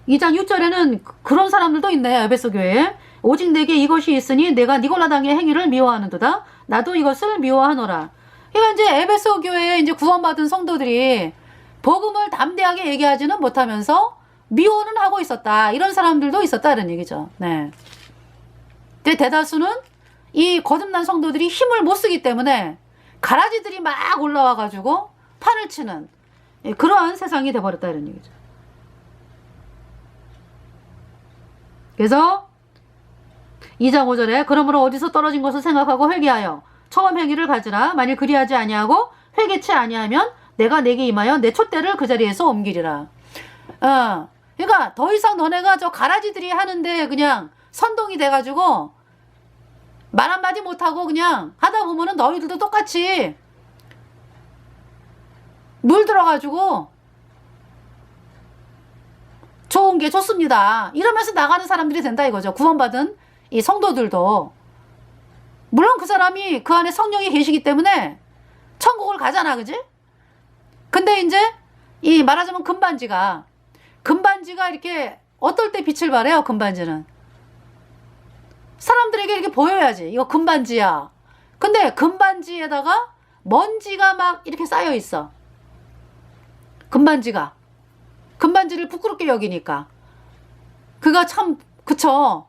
(2장 6절에는) 그런 사람들도 있네. 에베소 교회에 오직 내게 이것이 있으니 내가 니골라당의 행위를 미워하는도다. 나도 이것을 미워하노라. 그러니까 이제 에베소 교회에 이제 구원받은 성도들이 복음을 담대하게 얘기하지는 못하면서 미워는 하고 있었다. 이런 사람들도 있었다는 얘기죠. 네. 근데 대다수는 이 거듭난 성도들이 힘을 못 쓰기 때문에 가라지들이 막 올라와가지고 판을 치는 그러한 세상이 돼버렸다 이런 얘기죠. 그래서 2장 5절에 그러므로 어디서 떨어진 것을 생각하고 회개하여 처음 행위를 가지라. 만일 그리하지 아니하고 회개치 아니하면 내가 내게 임하여 내 촛대를 그 자리에서 옮기리라. 그러니까 더 이상 너네가 저 가라지들이 하는데 그냥 선동이 돼가지고 말 한마디 못하고 그냥 하다 보면은 너희들도 똑같이 물들어가지고 좋은 게 좋습니다. 이러면서 나가는 사람들이 된다 이거죠. 구원받은 이 성도들도. 물론 그 사람이 그 안에 성령이 계시기 때문에 천국을 가잖아. 그지? 근데 이제 이 말하자면 금반지가 이렇게 어떨 때 빛을 발해요. 금반지는 사람들에게 이렇게 보여야지. 이거 금반지야. 근데 금반지에다가 먼지가 막 이렇게 쌓여 있어. 금반지를 부끄럽게 여기니까. 그가 참 그쵸.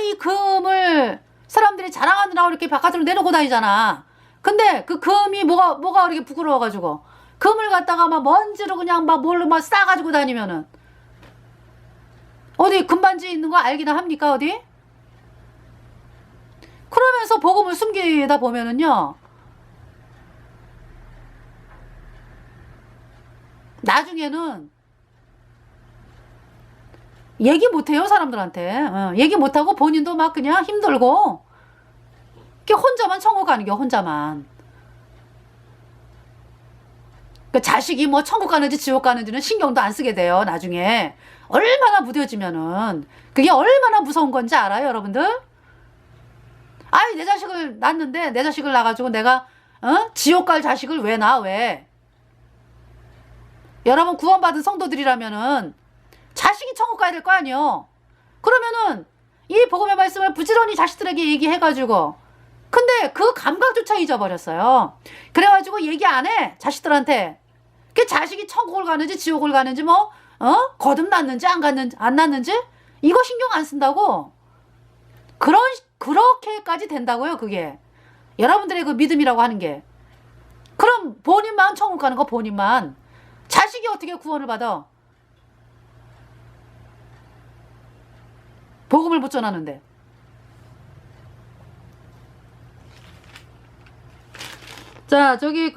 이 금을 사람들이 자랑하느라고 이렇게 바깥으로 내놓고 다니잖아. 근데 그 금이 뭐가 이렇게 부끄러워가지고 금을 갖다가 막 먼지로 그냥 막 뭘로 막 싸가지고 다니면은 어디 금반지 있는 거 알기나 합니까 어디? 그러면서 복음을 숨기다 보면은요 나중에는 얘기 못해요 사람들한테. 얘기 못하고 본인도 막 그냥 힘들고 그게 혼자만 천국 가는 게 혼자만. 그 자식이 뭐 천국 가는지 지옥 가는지는 신경도 안 쓰게 돼요. 나중에 얼마나 무뎌지면은 그게 얼마나 무서운 건지 알아요, 여러분들? 아이, 내 자식을 낳는데 내 자식을 낳아가지고 내가 지옥 갈 자식을 왜 낳아? 왜? 여러분 구원받은 성도들이라면은 자식이 천국 가야 될 거 아니요? 그러면은 이 복음의 말씀을 부지런히 자식들에게 얘기해가지고, 근데 그 감각조차 잊어버렸어요. 그래가지고 얘기 안 해, 자식들한테. 그 자식이 천국을 가는지 지옥을 가는지 뭐 거듭 났는지 안 났는지 이거 신경 안 쓴다고. 그렇게까지 된다고요, 그게. 여러분들의 그 믿음이라고 하는 게. 그럼 본인만 천국 가는 거, 본인만. 자식이 어떻게 구원을 받아? 복음을 못 전하는데. 자, 저기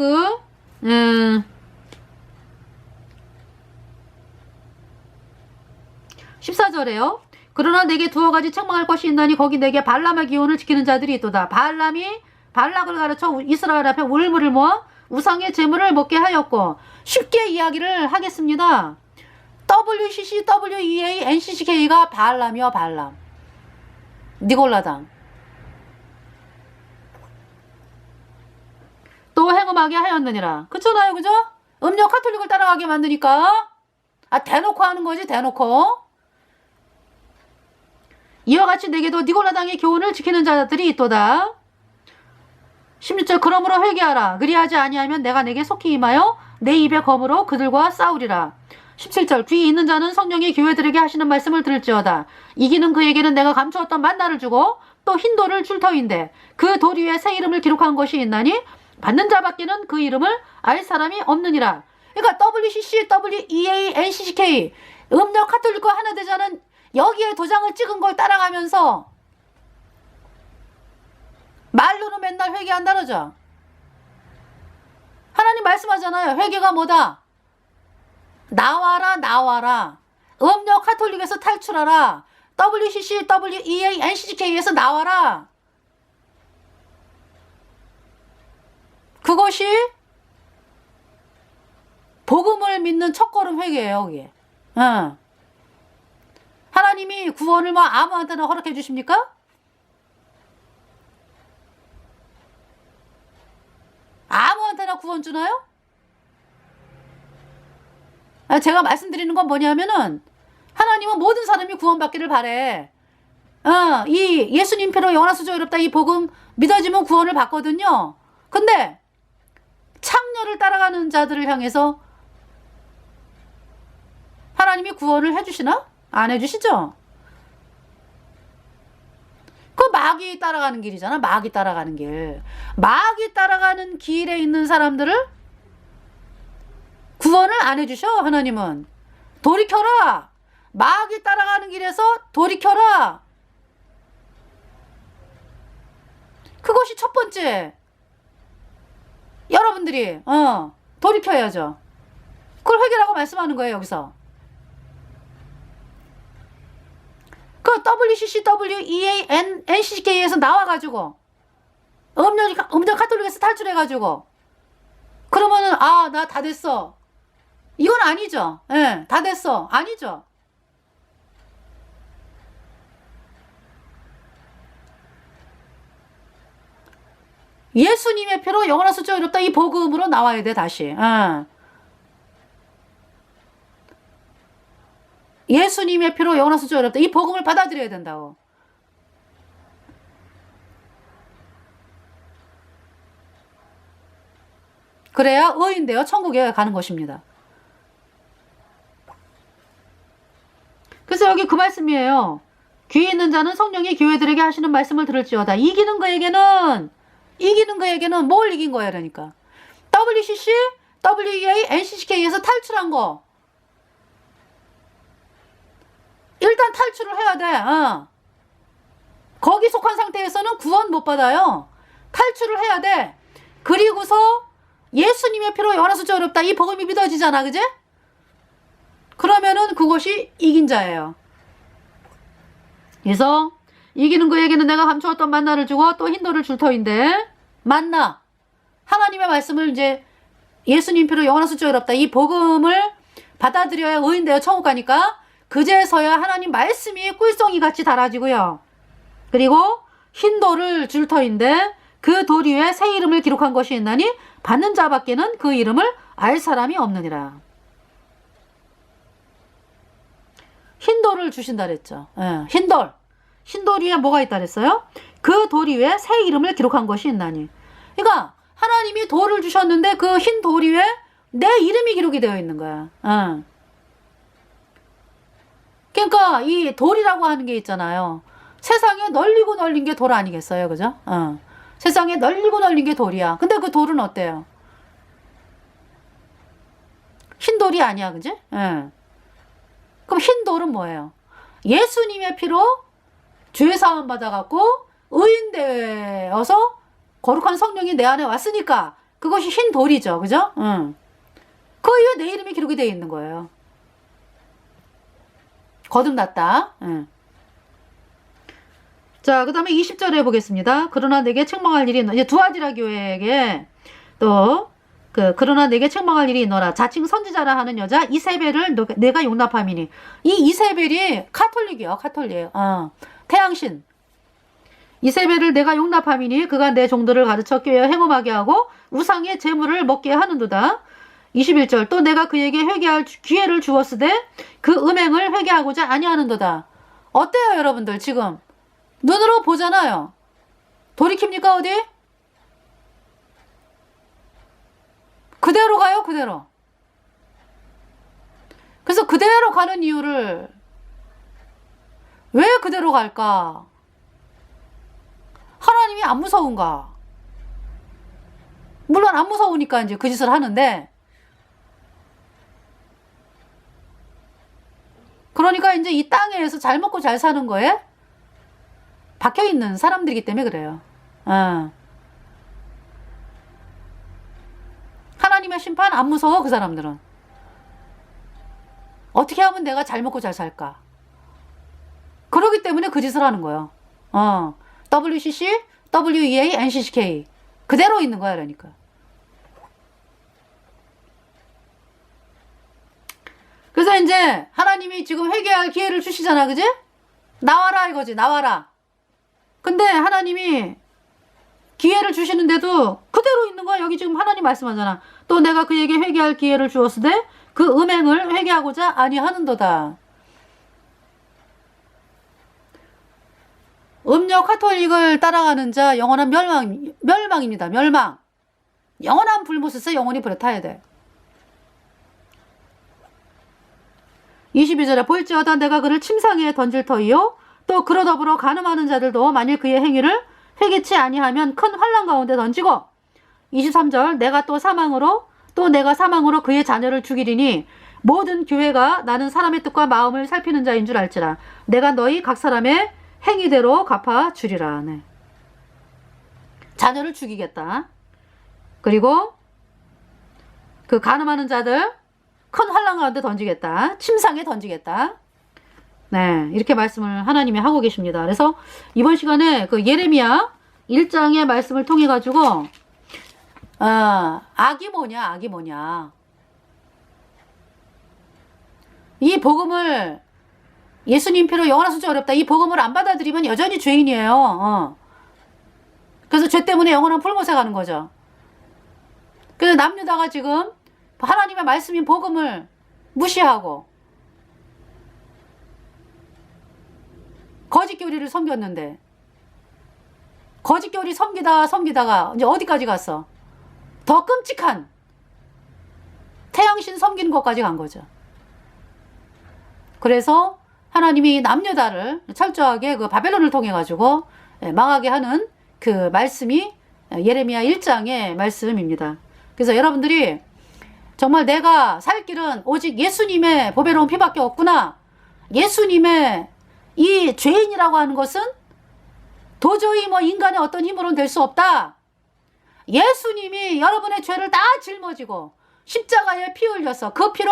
14절에요. 그러나 내게 두어 가지 책망할 것이 있나니 거기 내게 발람의 기원을 지키는 자들이 있도다. 발람이 발락을 가르쳐 이스라엘 앞에 울물을 모아 우상의 제물을 먹게 하였고. 쉽게 이야기를 하겠습니다. WCC, WEA, NCCK가 발람이요, 발람. 니골라당. 또 행음하게 하였느니라. 그렇잖아요, 그죠? 음료 카톨릭을 따라가게 만드니까. 대놓고 하는 거지, 대놓고. 이와 같이 내게도 니골라당의 교훈을 지키는 자들이 있도다. 16절 그러므로 회개하라. 그리하지 아니하면 내가 내게 속히 임하여 내 입의 검으로 그들과 싸우리라. 17절 귀 있는 자는 성령이 교회들에게 하시는 말씀을 들을지어다. 이기는 그에게는 내가 감추었던 만나를 주고 또 흰 돌을 줄 터인데 그 돌 위에 새 이름을 기록한 것이 있나니 받는 자밖에는 그 이름을 알 사람이 없느니라. 그러니까 WCC, WEA, NCCK 음력 카톨릭과 하나 되자는 여기에 도장을 찍은 걸 따라가면서 말로는 맨날 회개한다 그러죠. 하나님 말씀하잖아요. 회개가 뭐다? 나와라, 나와라. 음력 카톨릭에서 탈출하라. WCC, WEA, NCCK에서 나와라. 그것이 복음을 믿는 첫걸음 회개예요, 그게. 하나님이 구원을 뭐 아무한테나 허락해 주십니까? 아무한테나 구원 주나요? 제가 말씀드리는 건 뭐냐면은 하나님은 모든 사람이 구원받기를 바래. 이 예수님 피로 영원한 수조 어렵다 이 복음 믿어지면 구원을 받거든요. 근데 창녀를 따라가는 자들을 향해서 하나님이 구원을 해주시나? 안 해주시죠? 그 마귀 따라가는 길이잖아. 마귀 따라가는 길. 마귀 따라가는 길에 있는 사람들을 구원을 안 해주셔. 하나님은. 돌이켜라. 마귀 따라가는 길에서 돌이켜라. 그것이 첫 번째. 여러분들이 돌이켜야죠. 그걸 회개라고 말씀하는 거예요. 여기서. 그 WCC, WEA, NCCK에서 나와가지고 음력 카톨릭에서 탈출해가지고 그러면은 나 다 됐어. 이건 아니죠. 예, 다 됐어. 아니죠. 예수님의 피로 영원한 수조 어렵다 이 복음으로 나와야 돼 다시. 예수님의 피로 영원한 수조 어렵다 이 복음을 받아들여야 된다고. 그래야 의인되어 천국에 가는 것입니다. 그래서 여기 그 말씀이에요. 귀 있는 자는 성령이 교회들에게 하시는 말씀을 들을지어다. 이기는 거에게는 뭘 이긴 거야, 그러니까. WCC, WEA, NCCK에서 탈출한 거. 일단 탈출을 해야 돼. 거기 속한 상태에서는 구원 못 받아요. 탈출을 해야 돼. 그리고서 예수님의 피로 영원한 수조 어렵다. 이 복음이 믿어지잖아, 그제? 그러면은 그것이 이긴 자예요. 그래서 이기는 그에게는 내가 감추었던 만나를 주고 또 흰돌을 줄 터인데 만나 하나님의 말씀을 이제 예수님 피로 영원한 숫자 어렵다 이 복음을 받아들여야 의인되어 천국 가니까 그제서야 하나님 말씀이 꿀송이 같이 달아지고요. 그리고 흰돌을 줄 터인데 그 돌 위에 새 이름을 기록한 것이 있나니 받는 자밖에는 그 이름을 알 사람이 없느니라. 흰돌을 주신다 그랬죠. 예, 흰돌. 흰돌 위에 뭐가 있다 그랬어요? 그 돌 위에 새 이름을 기록한 것이 있나니. 그러니까 하나님이 돌을 주셨는데 그 흰 돌 위에 내 이름이 기록이 되어 있는 거야. 그러니까 이 돌이라고 하는 게 있잖아요. 세상에 널리고 널린 게 돌 아니겠어요? 그죠? 세상에 널리고 널린 게 돌이야. 근데 그 돌은 어때요? 흰 돌이 아니야. 그지? 그럼 흰 돌은 뭐예요? 예수님의 피로 죄 사함 받아갖고 의인 되어서 거룩한 성령이 내 안에 왔으니까 그것이 흰 돌이죠. 그죠? 그 위에 내 이름이 기록이 되어 있는 거예요. 거듭났다. 자, 그 다음에 20절에 보겠습니다. 그러나 내게 책망할 일이 있노라. 이제 두아디라 교회에게 또 그러나 내게 책망할 일이 있노라. 자칭 선지자라 하는 여자 이세벨을 내가 용납함이니. 이 이세벨이 카톨릭이요. 카톨릭. 태양신. 이세벨을 내가 용납함이니 그가 내 종들을 가르쳐 꾀어 행음하게 하고 우상의 재물을 먹게 하는도다. 21절 또 내가 그에게 회개할 기회를 주었으되 그 음행을 회개하고자 아니하는도다. 어때요 여러분들 지금? 눈으로 보잖아요. 돌이킵니까 어디? 그대로 가요 그대로. 그래서 그대로 가는 이유를 왜 그대로 갈까? 하나님이 안 무서운가? 물론 안 무서우니까 이제 그 짓을 하는데 그러니까 이제 이 땅에서 잘 먹고 잘 사는 거에 박혀있는 사람들이기 때문에 그래요. 하나님의 심판 안 무서워 그 사람들은. 어떻게 하면 내가 잘 먹고 잘 살까? 그러기 때문에 그 짓을 하는 거예요. WCC, WEA, NCCK 그대로 있는 거야 그러니까. 그래서 이제 하나님이 지금 회개할 기회를 주시잖아. 그지? 나와라 이거지. 나와라. 근데 하나님이 기회를 주시는데도 그대로 있는 거야. 여기 지금 하나님 말씀하잖아. 또 내가 그에게 회개할 기회를 주었으되 그 음행을 회개하고자 아니하는도다. 음료 카톨릭을 따라가는 자 영원한 멸망입니다. 멸망. 영원한 불못에서 영원히 불에 타야 돼. 22절에 볼지어다 내가 그를 침상에 던질 터이요 또 그로 더불어 간음하는 자들도 만일 그의 행위를 회개치 아니하면 큰 환난 가운데 던지고 23절 내가 내가 사망으로 그의 자녀를 죽이리니 모든 교회가 나는 사람의 뜻과 마음을 살피는 자인 줄 알지라. 내가 너희 각 사람의 행위대로 갚아주리라. 네. 자녀를 죽이겠다. 그리고 그 간음하는 자들 큰 환난 가운데 던지겠다. 침상에 던지겠다. 네, 이렇게 말씀을 하나님이 하고 계십니다. 그래서 이번 시간에 그 예레미야 1장의 말씀을 통해 가지고 악이 뭐냐 이 복음을 예수님 피로 영원한 숫자 어렵다. 이 복음을 안 받아들이면 여전히 죄인이에요. 그래서 죄 때문에 영원한 풀못에 가는 거죠. 그래서 남유다가 지금 하나님의 말씀인 복음을 무시하고 거짓 교리를 섬겼는데 거짓 교리 섬기다가 이제 어디까지 갔어? 더 끔찍한 태양신 섬기는 것까지 간 거죠. 그래서 하나님이 남유다를 철저하게 그 바벨론을 통해 가지고 망하게 하는 그 말씀이 예레미야 1장의 말씀입니다. 그래서 여러분들이 정말 내가 살 길은 오직 예수님의 보배로운 피밖에 없구나. 예수님의 이 죄인이라고 하는 것은 도저히 뭐 인간의 어떤 힘으로는 될 수 없다. 예수님이 여러분의 죄를 다 짊어지고 십자가에 피 흘려서 그 피로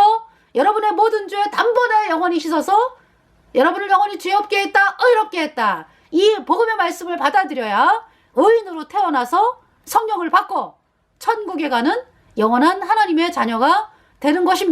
여러분의 모든 죄 단번에 영원히 씻어서 여러분을 영원히 죄 없게 했다, 의롭게 했다. 이 복음의 말씀을 받아들여야 의인으로 태어나서 성령을 받고 천국에 가는 영원한 하나님의 자녀가 되는 것입니다.